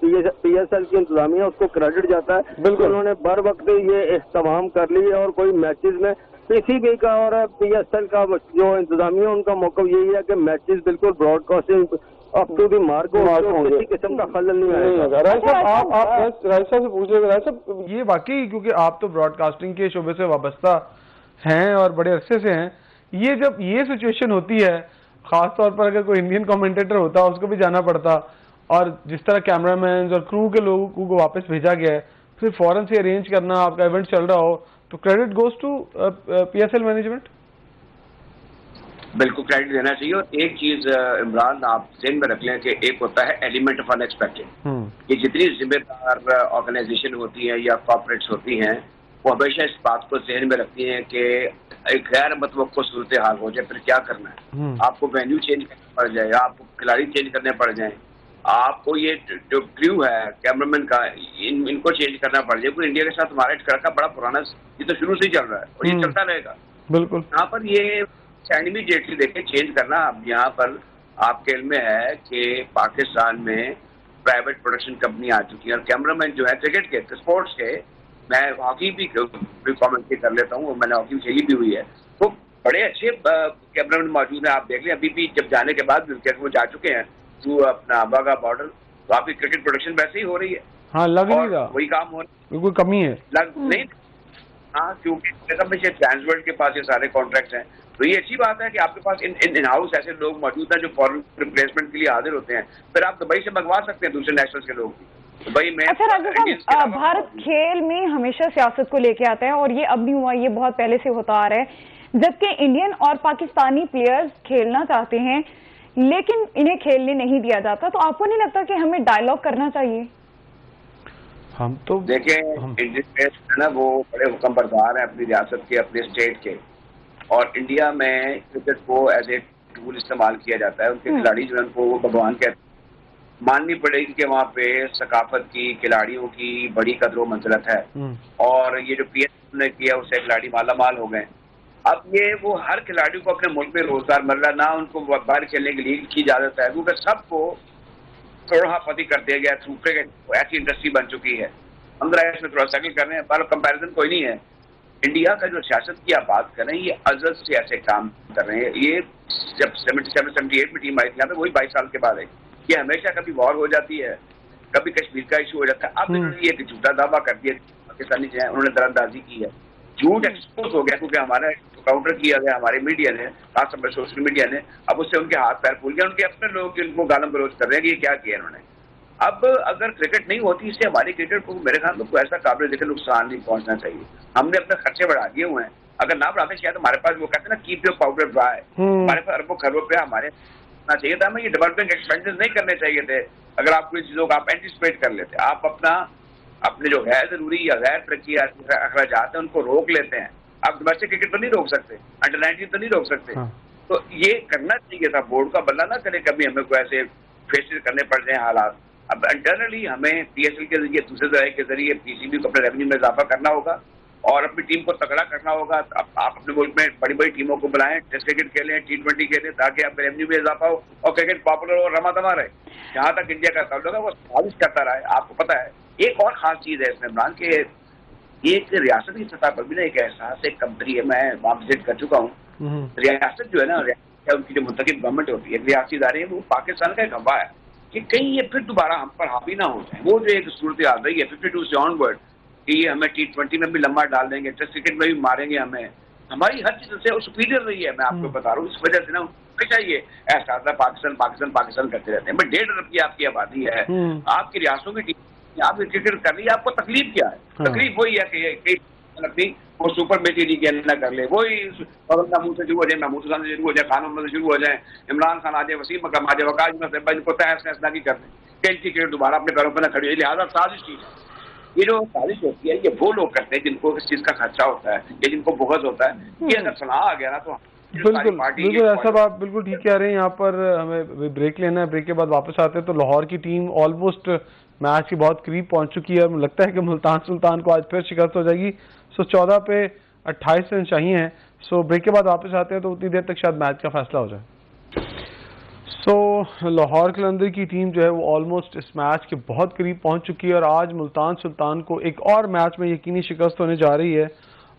PSL की इंतजामिया उसको क्रेडिट जाता है। बिल्कुल, उन्होंने बर वक्त ये इख्तिमाम कर ली है और कोई मैचेस में पीसीबी का और PSL का जो इंतजामिया उनका मौक़िफ़ यही है कि मैचेस बिल्कुल broadcasting up to the mark होंगे, किसी किस्म का खलल नहीं आएगा। राय साहब, आप राय साहब से पूछ लेंगे। राय साहब, ये वाकई, क्योंकि आप तो ब्रॉडकास्टिंग के शोबे से वाबस्ता हैं और बड़े अरसे से हैं, ये जब ये सिचुएशन होती है, खास तौर पर अगर कोई इंडियन कमेंटेटर होता उसको भी जाना पड़ता, और जिस तरह कैमरामैन और क्रू के लोगों को वापस भेजा गया है, फिर फौरन से अरेंज करना, आपका इवेंट चल रहा हो, तो credit goes to PSL management. बिल्कुल क्रेडिट देना चाहिए। और एक चीज इमरान, आप ज़हन में रख लें कि एक होता है एलिमेंट ऑफ अनएक्सपेक्टेड। ये जितनी जिम्मेदार ऑर्गेनाइजेशन होती हैं या कॉर्पोरेट्स होती हैं, वो हमेशा इस बात को ज़हन में रखती हैं कि एक गैर मतवक्को सूरत हाल हो जाए, फिर क्या करना है। आपको वेन्यू चेंज करना पड़ जाए, आपको खिलाड़ी चेंज करने पड़ जाए, आपको ये जो क्रू है कैमरामैन का, इनको चेंज करना पड़ जाए। इंडिया के साथ हमारा एक का बड़ा पुराना, ये तो शुरू से ही चल रहा है और ये चलता रहेगा। बिल्कुल, यहाँ पर ये इमीडिएटली देखें चेंज करना। अब यहाँ पर आपके इल्म में है कि पाकिस्तान में प्राइवेट प्रोडक्शन कंपनी आ चुकी है और कैमरामैन जो है क्रिकेट के, स्पोर्ट्स के, मैं हॉकी भी कमेंट्री कर लेता हूँ, मैंने हॉकी खेली भी हुई है, तो बड़े अच्छे कैमरामैन मौजूद हैं। आप देख लें, अभी भी जब जाने के बाद वो जा चुके हैं थ्रू अपना वाघा बॉर्डर, तो आपकी क्रिकेट प्रोडक्शन वैसे ही हो रही है। हाँ, लग नहीं रहा, वही काम हो रहा है, बिल्कुल कमी है, लग नहीं। हाँ, क्योंकि ट्रांसवर्ल्ड के पास ये सारे कॉन्ट्रैक्ट्स हैं, तो ये अच्छी बात है कि आपके पास इन हाउस ऐसे लोग मौजूद हैं जो फॉरेन रिप्लेसमेंट के लिए हाजिर होते हैं। फिर आप दुबई से मंगवा सकते हैं दूसरे नेशनल्स के लोग भी दुबई में। अच्छा राजू साहब, भारत खेल में हमेशा सियासत को लेके आता है और ये अब नहीं हुआ, ये बहुत पहले से होता आ रहा है। जबकि इंडियन और पाकिस्तानी प्लेयर्स खेलना चाहते हैं लेकिन इन्हें खेलने नहीं दिया जाता, तो आपको नहीं लगता कि हमें डायलॉग करना चाहिए? हम तो देखें, इंडियन प्लेयर्स है ना, वो बड़े हुक्म बरदार हैं अपनी रियासत के, अपने स्टेट के, और इंडिया में क्रिकेट को एज ए टूल इस्तेमाल किया जाता है। उनके खिलाड़ी जो है उनको वो भगवान कहते हैं। माननी पड़ेगी कि वहाँ पे सकाफत की, खिलाड़ियों की बड़ी कदर मंजिलत है, और ये जो PSL ने किया उससे खिलाड़ी माला माल हो गए। अब ये वो हर खिलाड़ी को अपने मुल्क में रोजगार मिल रहा, ना उनको बाहर खेलने के लिए की इजाजत है, क्योंकि सबको करोड़पति कर दिया गया थ्रू क्रिकेट। ऐसी इंडस्ट्री बन चुकी है। हम जरा इसमें थोड़ा स्ट्रगल कर रहे हैं, पर कंपैरिजन कोई नहीं है। इंडिया का जो सियासत की आप बात कर रहे हैं, ये अजल से ऐसे काम कर रहे हैं। ये जब 77-78 में टीम आई थी यहाँ पे, वही 22 साल के बाद आई। ये हमेशा कभी वॉर हो जाती है, कभी कश्मीर का इशू हो जाता है। अब इन्होंने ये झूठा दावा कर दिया, पाकिस्तानी जो है उन्होंने दरअंदाजी की है, झूठ एक्सपोज हो गया, क्योंकि हमारा काउंटर किया गया हमारे मीडिया ने, खासतौर सोशल मीडिया ने। अब उससे उनके हाथ पैर फूल गए, उनके अपने लोग जिनको गालम गलौज कर रहे हैं कि ये क्या किया इन्होंने। अब अगर क्रिकेट नहीं होती, इससे हमारी क्रिकेट को मेरे ख्याल में कोई ऐसा काबिल जिक्र नुकसान नहीं पहुंचना चाहिए। हमने अपने खर्चे बढ़ा दिए हुए हैं, अगर ना बढ़ाते शायद हमारे पास, वो कहते हैं ना, कीप योर पाउडर ड्राई, हमारे पास अरबों खरबों रुपया हमारे चाहिए था। हमें ये डेवलपमेंट एक्सपेंसेस नहीं करने चाहिए थे। अगर आप कोई चीजों का आप एंटिसिपेट कर लेते, आप अपने जो गैर जरूरी या गैर तरक्की अखराजात है उनको रोक लेते हैं। आप डोमेस्टिक क्रिकेट तो नहीं रोक सकते, अंडर 19 तो नहीं रोक सकते। तो ये करना चाहिए था, बोर्ड का बल्ला ना करे कभी हमें कोई ऐसे फेस करने पड़ जाए हालात। अब इंटरनली हमें PSL के जरिए, दूसरे जरिए के जरिए PCB को अपने रेवेन्यू में इजाफा करना होगा और अपनी टीम को तगड़ा करना होगा। आप अपने मुल्क में बड़ी बड़ी टीमों को बुलाएं, टेस्ट क्रिकेट खेलें, T20 खेलें, ताकि आपके रेवेन्यू में इजाफा हो और क्रिकेट पॉपुलर और रमा रहे। जहाँ तक इंडिया का ताल्लुक है, वो साजिश करता रहा है। आपको पता है एक और खास चीज है इसमें इमरान, के एक रियासती सतह पर भी ना एक एहसास, एक कंपनी है, मैं वहाँ विजिट कर चुका हूँ। रियासत जो है ना, उनकी जो मुंतखब गवर्नमेंट होती है, रियासती इदारे, वो पाकिस्तान का एक हवा है कि कहीं ये फिर दोबारा हम पर हावी ना हो जाए। वो जो एक सूरत आ रही है 52 से ऑनवर्ड, कि ये हमें T20 में भी लंबा डाल देंगे, टेस्ट क्रिकेट में भी मारेंगे हमें, हमारी हर चीज से सुपीरियर रही है। मैं आपको बता रहा हूँ, इस वजह से ना हमेशा ये एहसास पाकिस्तान पाकिस्तान पाकिस्तान करते रहते हैं। बट 1.5 अरब की आपकी आबादी है, आपकी रियासतों की टीम आप क्रिकेट कर रही है, आपको तकलीफ क्या है? तकलीफ वही है कि वो सुपर मैच नहीं ना कर ले, वही मुंह से शुरू हो जाए, महमूद हुसैन से शुरू हो जाए, खान मोहम्मद से शुरू हो जाए, इमरान खान आ जाए, वसीम अकरम आ जाए, वकास इनको तहस फैसला की कर दें, क्रिकेट दोबारा अपने पैरों पर न खड़ी हो। लिहाजा साजिश चीज है। ये जो साजिश होती है, ये वो लोग करते हैं जिनको इस चीज का खर्चा होता है या जिनको बुग़्ज़ होता है। ये अगर सलाह आ गया ना, तो सारी पार्टी बिल्कुल ऐसा आप बिल्कुल ठीक कह रहे हैं। यहाँ पर हमें ब्रेक लेना है, ब्रेक के बाद वापस आते हैं। तो लाहौर की टीम ऑलमोस्ट मैच की बहुत करीब पहुंच चुकी है। मुझे लगता है कि मुल्तान सुल्तान को आज फिर शिकस्त हो जाएगी। सो 14 पे 28 रन चाहिए हैं। सो ब्रेक के बाद वापस आते हैं तो उतनी देर तक शायद मैच का फैसला हो जाए। सो लाहौर कलंदर की टीम जो है वो ऑलमोस्ट इस मैच के बहुत करीब पहुंच चुकी है और आज मुल्तान सुल्तान को एक और मैच में यकीनी शिकस्त होने जा रही है।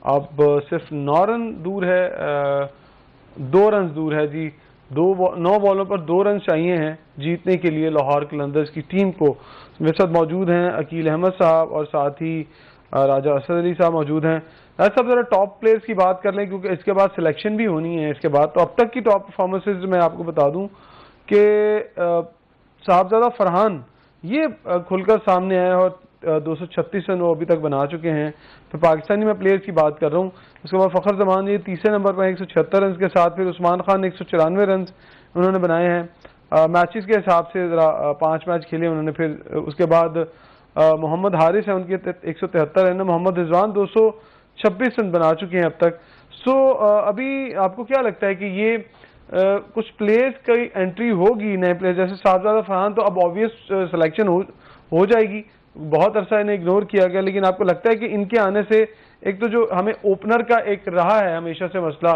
अब सिर्फ 9 रन दूर है, 2 रन दूर है जी। 9 बॉलों पर 2 रन चाहिए हैं जीतने के लिए लाहौर कलंदर्स की टीम को। मेरे साथ मौजूद हैं अकील अहमद साहब और साथ ही राजा असद अली साहब मौजूद हैं। राजा साहब जरा टॉप प्लेयर्स की बात कर लें क्योंकि इसके बाद सिलेक्शन भी होनी है इसके बाद। तो अब तक की टॉप परफॉर्मेंसेज मैं आपको बता दूं कि साहबजादा फरहान ये खुलकर सामने आए और 236 रन वो अभी तक बना चुके हैं। तो पाकिस्तानी में प्लेयर्स की बात कर रहा हूँ। उसके बाद फ़खर जमान ये तीसरे नंबर पर 176 रन के साथ, फिर उस्मान खान 194 रन उन्होंने बनाए हैं मैचेस के हिसाब से। ज़रा 5 मैच खेले उन्होंने। फिर उसके बाद मोहम्मद हारिस है, उनके 173 रन। मोहम्मद रिजवान 226 रन बना चुके हैं अब तक। सो अभी आपको क्या लगता है कि ये कुछ प्लेयर्स की एंट्री होगी, नए प्लेयर्स जैसे साहबजादा फरहान तो अब ऑब्वियस सिलेक्शन हो जाएगी। बहुत अरसा इन्हें इग्नोर किया गया, लेकिन आपको लगता है कि इनके आने से एक तो जो हमें ओपनर का एक रहा है हमेशा से मसला,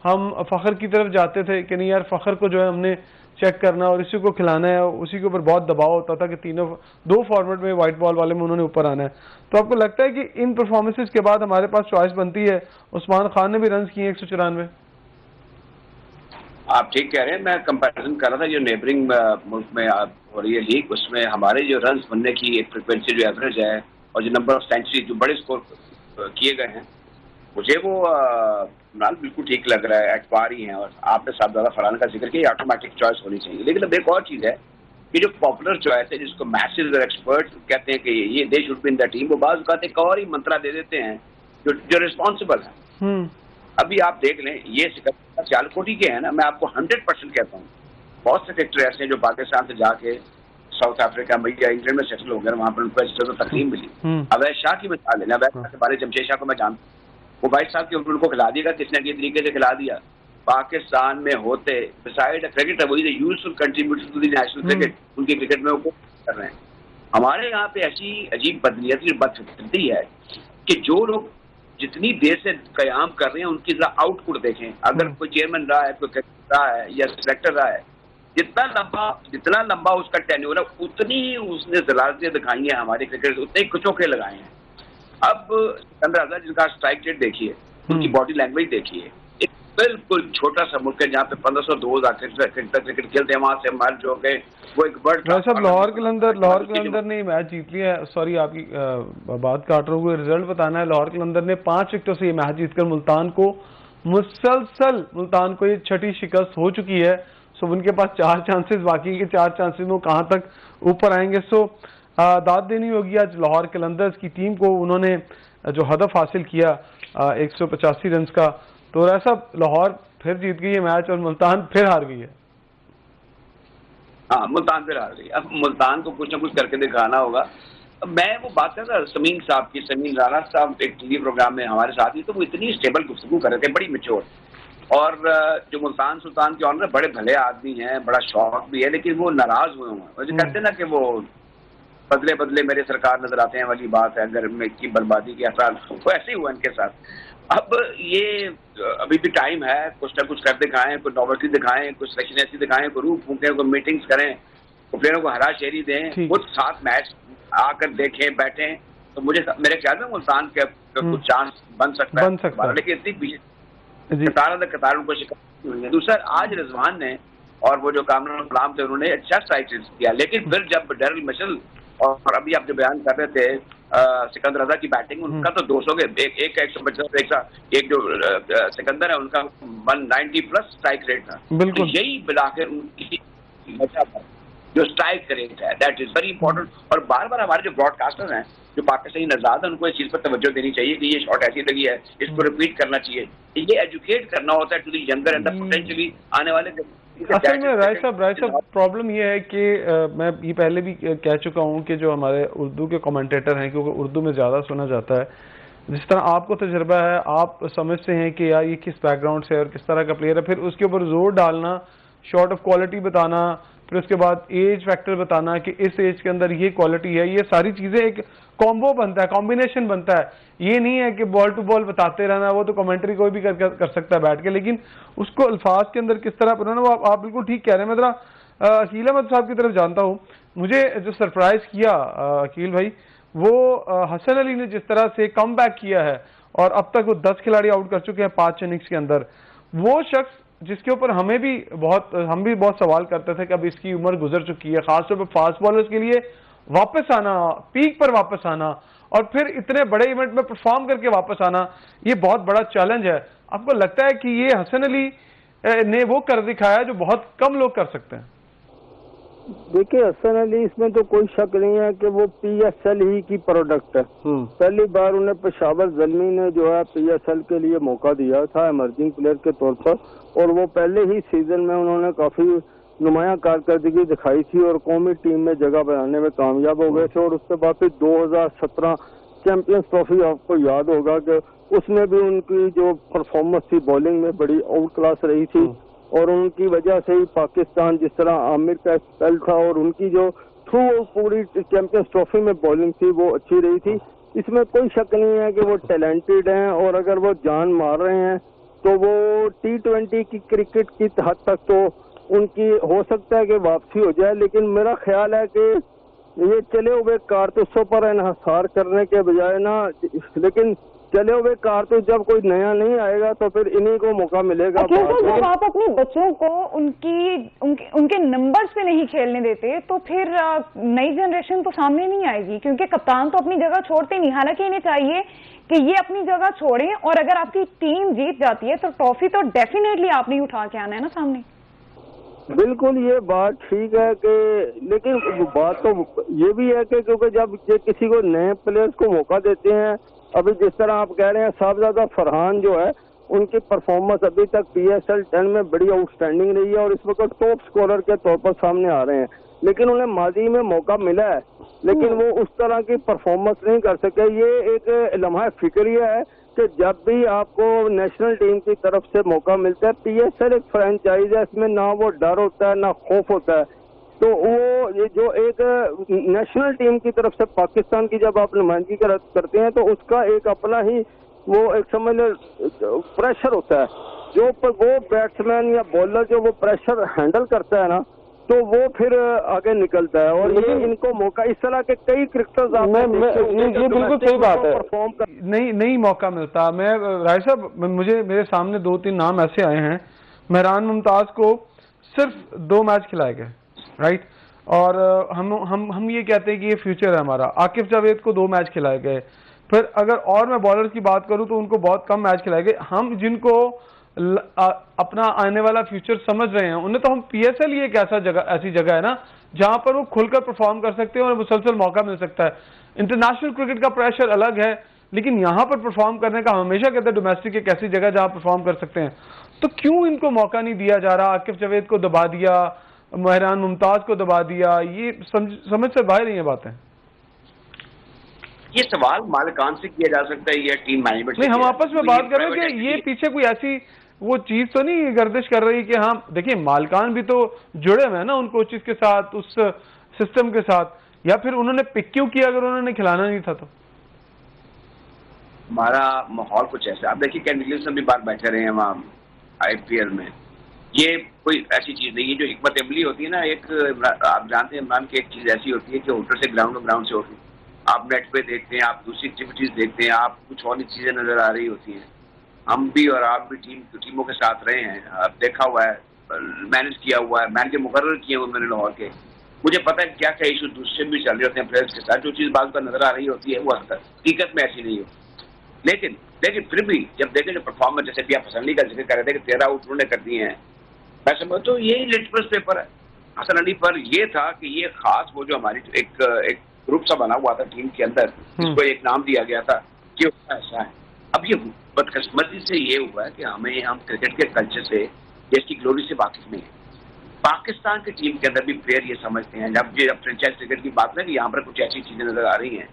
हम फ़खर की तरफ जाते थे कि नहीं यार फ़खर को जो है हमने चेक करना और इसी को खिलाना है, उसी के ऊपर बहुत दबाव होता था कि 2 फॉर्मेट में वाइट बॉल वाले में उन्होंने ऊपर आना है। तो आपको लगता है कि इन परफॉर्मेंसेज के बाद हमारे पास चॉइस बनती है? उस्मान खान ने भी रन किए 194। आप ठीक कह रहे हैं। मैं कंपैरिजन कर रहा था जो नेबरिंग मुल्क में हो रही है लीग, उसमें हमारे जो रन बनने की एक फ्रिक्वेंसी जो एवरेज है और जो नंबर ऑफ सेंचुरी जो बड़े स्कोर किए गए हैं, मुझे वो बिल्कुल ठीक लग रहा है, एटबार ही है। और आपने साहबजादा फरहान का जिक्र किया, ऑटोमेटिक चॉइस होनी चाहिए। लेकिन अब एक और चीज़ है कि जो पॉपुलर चॉइस है जिसको मैसेज और एक्सपर्ट कहते हैं कि ये they should be in the team, वो बाज़ कहते हैं एक और ही मंत्रा दे देते हैं जो रिस्पॉन्सिबल है। अभी आप देख लें, ये सियालकोटी के हैं ना, मैं आपको 100% कहता हूँ। बहुत से क्रिकेटर ऐसे हैं जो पाकिस्तान से जाके साउथ अफ्रीका में या इंग्लैंड में सेटल हो गए, वहाँ पर उनको तकलीम मिली। अवैध शाह की मिसाल लेना, अवैध शाह के बारे जमशेद शाह को मैं जानता हूँ। वो भाई साहब के उनको खिला दिया, किसने किस तरीके से खिला दिया। पाकिस्तान में होते बिसाइड क्रिकेट वही useful contribution to the national cricket, उनकी क्रिकेट में वो कर रहे हैं। हमारे यहाँ पे ऐसी अजीब बदनीयती बदफितरती है कि जो लोग जितनी देर से कयाम कर रहे हैं उनकी जरा आउटपुट देखें। अगर कोई चेयरमैन रहा है, कोई क्रिकेटर रहा है या सिलेक्टर रहा है, जितना लंबा उसका टेन्योर है उतनी ही उसने जलालतें दिखाई हैं हमारे क्रिकेट, उतने ही कुचोके लगाए हैं। अब सिकंदर आजाद जिनका स्ट्राइक रेट देखिए, उनकी बॉडी लैंग्वेज देखिए, एक बिल्कुल छोटा सा मुल्क है जहाँ पे 1500-2000 क्रिकेट खेलते हैं, वहां से मर्ज हो गए वो एक बर्ड। लाहौर कलंदर ने मैच जीत लिया है। सॉरी आपकी बात काट रहा हूँ, रिजल्ट बताना है। लाहौर कलंदर ने 5 विकेटों से ये मैच जीतकर मुल्तान को ये छठी शिकस्त हो चुकी है। सो उनके पास 4 चांसेस बाकी के 4 चांसेस में कहां तक ऊपर आएंगे। सो दाद देनी होगी आज लाहौर कलंदर्स की टीम को। उन्होंने जो हदफ हासिल किया 185 रन का, तो ऐसा लाहौर फिर जीत गई है मैच और मुल्तान फिर हार गई है। हाँ, मुल्तान फिर हार गई। अब मुल्तान को कुछ ना कुछ करके दिखाना होगा। मैं वो बात कर रहा था समीन साहब की, समीन राणा साहब एक टीवी प्रोग्राम में हमारे साथ ही, तो वो इतनी स्टेबल गुफ्तगू कर रहे थे, बड़ी मेच्योर। और जो मुल्तान सुल्तान के ऑनर बड़े भले आदमी हैं, बड़ा शौक भी है, लेकिन वो नाराज हुए हैं। जो कहते हैं ना कि वो बदले बदले मेरे सरकार नजर आते हैं वाली बात है, अगर की बर्बादी के असर, वो ऐसे ही हुआ इनके साथ। अब ये अभी भी टाइम है, कुछ ना कुछ कर दिखाएं, कोई नॉवेल्टी दिखाएं, कुछ सिलेक्शन ऐसी दिखाएं, कोई रूप फूकें, कोई मीटिंग्स करें, प्लेयरों को हरा शेरी दें, कुछ साथ मैच आकर देखें, बैठें, तो मेरे ख्याल में मुल्तान के कुछ चांस बन सकता है। लेकिन इतनी पीछे कतार उनको शिकस्त हुई है। दूसरा, आज रिजवान ने और वो जो कामरान गुलाम थे उन्होंने अच्छा स्ट्राइक किया, लेकिन फिर जब डेरिल मिशेल और अभी आप जो बयान कर रहे थे सिकंदर रजा की बैटिंग, उनका तो 200 के एक का 150, एक जो सिकंदर है उनका 190 प्लस स्ट्राइक रेट था। तो यही मिलाकर उनकी जो स्ट्राइक रेट है, दैट इज वेरी इंपॉर्टेंट। और बार बार हमारे जो ब्रॉडकास्टर हैं, जो पाकिस्तानी नज़ाद है, उनको इस चीज पर तवज्जो देनी चाहिए कि ये शॉट ऐसी लगी है, इसको रिपीट करना चाहिए। ये एजुकेट करना होता है to the younger and the potentially आने वाले। असल में राय साहब प्रॉब्लम ये है कि मैं ये पहले भी कह चुका हूँ कि जो हमारे उर्दू के कमेंटेटर हैं, क्योंकि उर्दू में ज़्यादा सुना जाता है, जिस तरह आपको तजुर्बा है, आप समझते हैं कि यार ये किस बैकग्राउंड से और किस तरह का प्लेयर है, फिर उसके ऊपर जोर डालना, शॉर्ट ऑफ क्वालिटी बताना, फिर उसके बाद एज फैक्टर बताना कि इस एज के अंदर ये क्वालिटी है, ये सारी चीजें एक कॉम्बो बनता है, कॉम्बिनेशन बनता है। ये नहीं है कि बॉल टू बॉल बताते रहना, वो तो कमेंट्री कोई भी कर सकता है बैठ के, लेकिन उसको अल्फाज के अंदर किस तरह बनाना, वो आप बिल्कुल ठीक कह रहे हैं। मैं जरा अकील अहमद साहब की तरफ जानता हूँ। मुझे जो सरप्राइज किया अकील भाई, वो हसन अली ने जिस तरह से कम बैक किया है और अब तक वो 10 खिलाड़ी आउट कर चुके हैं 5 इनिंग्स के अंदर, वो शख्स जिसके ऊपर हम भी बहुत सवाल करते थे कि अब इसकी उम्र गुजर चुकी है, खासतौर पर फास्ट बॉलर्स के लिए वापस आना, पीक पर वापस आना और फिर इतने बड़े इवेंट में परफॉर्म करके वापस आना, ये बहुत बड़ा चैलेंज है। आपको लगता है कि ये हसन अली ने वो कर दिखाया जो बहुत कम लोग कर सकते हैं? देखिए, हसन अली, इसमें तो कोई शक नहीं है कि वो पीएसएल ही की प्रोडक्ट है। पहली बार उन्हें पेशावर ज़ल्मी ने जो है पीएसएल के लिए मौका दिया था इमर्जिंग प्लेयर के तौर पर, और वो पहले ही सीजन में उन्होंने काफी नुमाया कारकर्दगी दिखाई थी और कौमी टीम में जगह बनाने में कामयाब हो गए थे। और उसके बाद फिर 2017 चैंपियंस ट्रॉफी, आपको याद होगा कि उसमें भी उनकी जो परफॉर्मेंस थी बॉलिंग में बड़ी आउट क्लास रही थी, और उनकी वजह से ही पाकिस्तान, जिस तरह आमिर का स्पेल था और उनकी जो थ्रू पूरी चैंपियंस ट्रॉफी में बॉलिंग थी वो अच्छी रही थी। इसमें कोई शक नहीं है कि वो टैलेंटेड हैं, और अगर वो जान मार रहे हैं तो वो T20 की क्रिकेट की हद तक तो उनकी हो सकता है कि वापसी हो जाए। लेकिन मेरा ख्याल है कि ये चले हुए कारतूसों पर इन्हिसार करने के बजाय ना, लेकिन चले हुए कारतूस जब कोई नया नहीं आएगा तो फिर इन्हीं को मौका मिलेगा। जब आप अपने बच्चों को उनके नंबर्स पे नहीं खेलने देते तो फिर नई जनरेशन तो सामने नहीं आएगी, क्योंकि कप्तान तो अपनी जगह छोड़ते नहीं। हालांकि इन्हें चाहिए कि ये अपनी जगह छोड़ें, और अगर आपकी टीम जीत जाती है तो ट्रॉफी तो डेफिनेटली आपने ही उठा के आना है ना सामने। बिल्कुल, ये बात ठीक है कि, लेकिन बात तो ये भी है कि क्योंकि जब किसी को नए प्लेयर्स को मौका देते हैं, अभी जिस तरह आप कह रहे हैं साहबजादा फरहान जो है, उनकी परफॉर्मेंस अभी तक PSL 10 में बड़ी आउटस्टैंडिंग रही है और इस वक्त टॉप स्कोरर के तौर पर सामने आ रहे हैं। लेकिन उन्हें माजी में मौका मिला है, लेकिन वो उस तरह की परफॉर्मेंस नहीं कर सके। ये एक लम्हा फिक्रिया है कि जब भी आपको नेशनल टीम की तरफ से मौका मिलता है, PSL एक फ्रेंचाइज है, इसमें ना वो डर होता है ना खौफ होता है, तो वो ये जो एक नेशनल टीम की तरफ से पाकिस्तान की जब आप नुमाइंदगी करते हैं तो उसका एक अपना ही वो एक समझ लो प्रेशर होता है, जो वो बैट्समैन या बॉलर जो वो प्रेशर हैंडल करता है ना, तो वो फिर आगे निकलता है। और ये इनको मौका, इस तरह के कई क्रिकेटर्स ये बिल्कुल सही बात है, नहीं मौका मिलता। मैं राय साहब, मेरे सामने 2-3 नाम ऐसे आए हैं। मेहरान मुमताज को सिर्फ 2 मैच खिलाए गए, राइट, और हम ये कहते हैं कि ये फ्यूचर है हमारा। आकिफ जावेद को 2 मैच खिलाए गए। फिर अगर और मैं बॉलर्स की बात करूं तो उनको बहुत कम मैच खिलाए गए। हम जिनको अपना आने वाला फ्यूचर समझ रहे हैं, उन्हें तो हम PSL ही एक ऐसी जगह है ना जहां पर वो खुलकर परफॉर्म कर सकते हैं और मुसलसल मौका मिल सकता है। इंटरनेशनल क्रिकेट का प्रेशर अलग है, लेकिन यहां पर परफॉर्म करने का हमेशा कहते हैं डोमेस्टिक एक ऐसी जगह जहां परफॉर्म कर सकते हैं। तो क्यों इनको मौका नहीं दिया जा रहा? आकिफ जावेद को दबा दिया, मेहरान मुमताज को दबा दिया, ये समझ से बाहर ये बातें। ये सवाल मालिकान से किया जा सकता है या टीम मैनेजमेंट से? नहीं, हम आपस में बात कर रहे हैं कि ये पीछे कोई ऐसी वो चीज तो नहीं गर्दिश कर रही कि हाँ देखिए मालिकान भी तो जुड़े हुए हैं ना उन कोचेस के साथ, उस सिस्टम के साथ, या फिर उन्होंने पिक क्यों किया अगर उन्होंने खिलाना नहीं था तो? हमारा माहौल कुछ ऐसा, आप देखिए कैन विलियमसन भी बाहर बैठे रहे हैं वहाँ IPL में। ये कोई ऐसी चीज नहीं है जो हिकमत अमली होती है ना, एक आप जानते हैं इमरान की एक चीज ऐसी होती है कि होटल से ग्राउंड और ग्राउंड से होटल, आप नेट पे देखते हैं, आप दूसरी एक्टिविटीज देखते हैं, आप कुछ और चीजें नजर आ रही होती हैं। हम भी और आप भी टीमों के साथ रहे हैं, आप देखा हुआ है, मैनेज किया हुआ है, मैनेजर मुकर्रर किए हुए मैंने लाहौर के, मुझे पता है क्या क्या इशू दूसरे भी चल रहे होते हैं प्लेयर्स के साथ। जो चीज बात पर नजर आ रही होती है वो हकीकत में ऐसी नहीं होती। लेकिन फिर भी जब देखें जो परफॉर्मेंस, जैसे कि आप हसन अली का जिक्र कर रहे थे कि 13 आउट उन्होंने कर दिए हैं, मैं समझता हूँ यही लिटमस पेपर है हसन अली पर। ये था कि ये खास वो जो हमारी एक ग्रुप सा बना हुआ था टीम के अंदर, जिसको एक नाम दिया गया था कि ऐसा है। अब ये बदकिस्मती से ये हुआ है कि हम क्रिकेट के कल्चर से, देश की ग्लोरी से वाकिफ नहीं है। पाकिस्तान की टीम के अंदर भी प्लेयर ये समझते हैं, जब फ्रेंचाइज क्रिकेट की बात है कि यहाँ पर कुछ ऐसी चीजें नजर आ रही हैं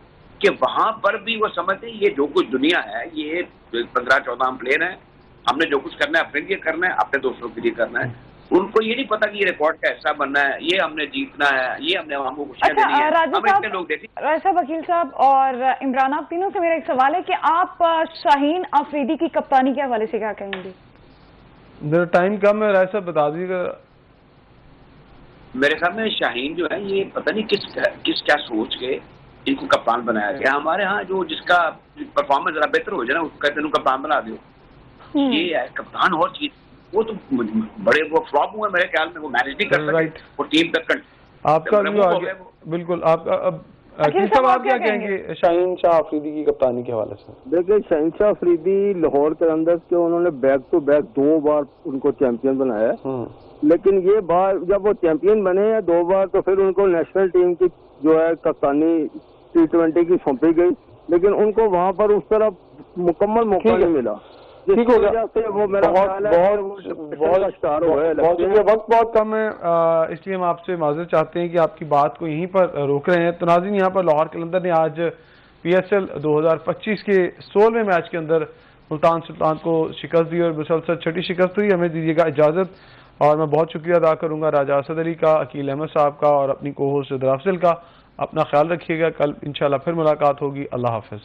कि वहां पर भी वो समझते हैं ये जो कुछ दुनिया है, ये 15-14 हम प्लेयर हैं, हमने जो कुछ करना है अपने लिए करना है, अपने दोस्तों के लिए करना है। उनको ये नहीं पता कि ये रिकॉर्ड का हिस्सा बनना है, ये हमने जीतना है, ये हमने आवाम को खुशियां देनी है। राजा हमें इतने लोग देखें। साहब, वकील साहब और इमरान, आप तीनों से मेरा एक सवाल है कि आप शाहीन अफरीदी की कप्तानी के हवाले से क्या कहेंगे? मेरा टाइम कम है, राय साहब बता दीजिएगा। मेरे ख्याल में शाहीन जो है ये पता नहीं किस क्या सोच के इनको कप्तान बनाया गया। हमारे यहाँ जो जिसका परफॉर्मेंस जरा बेहतर हो जाए ना, उसको कहते हैं कप्तान बना दो। ये है कप्तान और चीज, वो तो बड़े वो फ्लॉप हुए मेरे ख्याल में, वो मैनेज नहीं कर सके, वो टीम तक आपका बिल्कुल। आप आप क्या कहेंगे शाहीन शाह अफरीदी की कप्तानी के हवाले से? देखिए, शाहीन शाह अफरीदी लाहौर कलंदर्स के उन्होंने बैक टू बैक 2 बार उनको चैंपियन बनाया, लेकिन ये बार जब वो चैंपियन बने हैं 2 बार, तो फिर उनको नेशनल टीम की जो है कप्तानी T20 की सौंपी गई, लेकिन उनको वहां पर उस तरह मुकम्मल मौका नहीं मिला। ठीक हो गया। वो मेरा बहुत स्टार हो गया। वक्त बहुत कम है, इसलिए हम आपसे माजरत चाहते हैं कि आपकी बात को यहीं पर रोक रहे हैं। तो नाज़रीन, यहाँ पर लाहौर कलंदर ने आज PSL 2025 के 16वें मैच के अंदर मुल्तान सुल्तान को शिकस्त दी और मुसलसल 6ठी शिकस्त हुई। हमें दीजिएगा इजाजत, और मैं बहुत शुक्रिया अदा करूंगा राजा असद अली का, अकील अहमद साहब का और अपनी को होस्ट दराफजिल का। अपना ख्याल रखिएगा, कल इंशाल्लाह फिर मुलाकात होगी। अल्लाह हाफिज।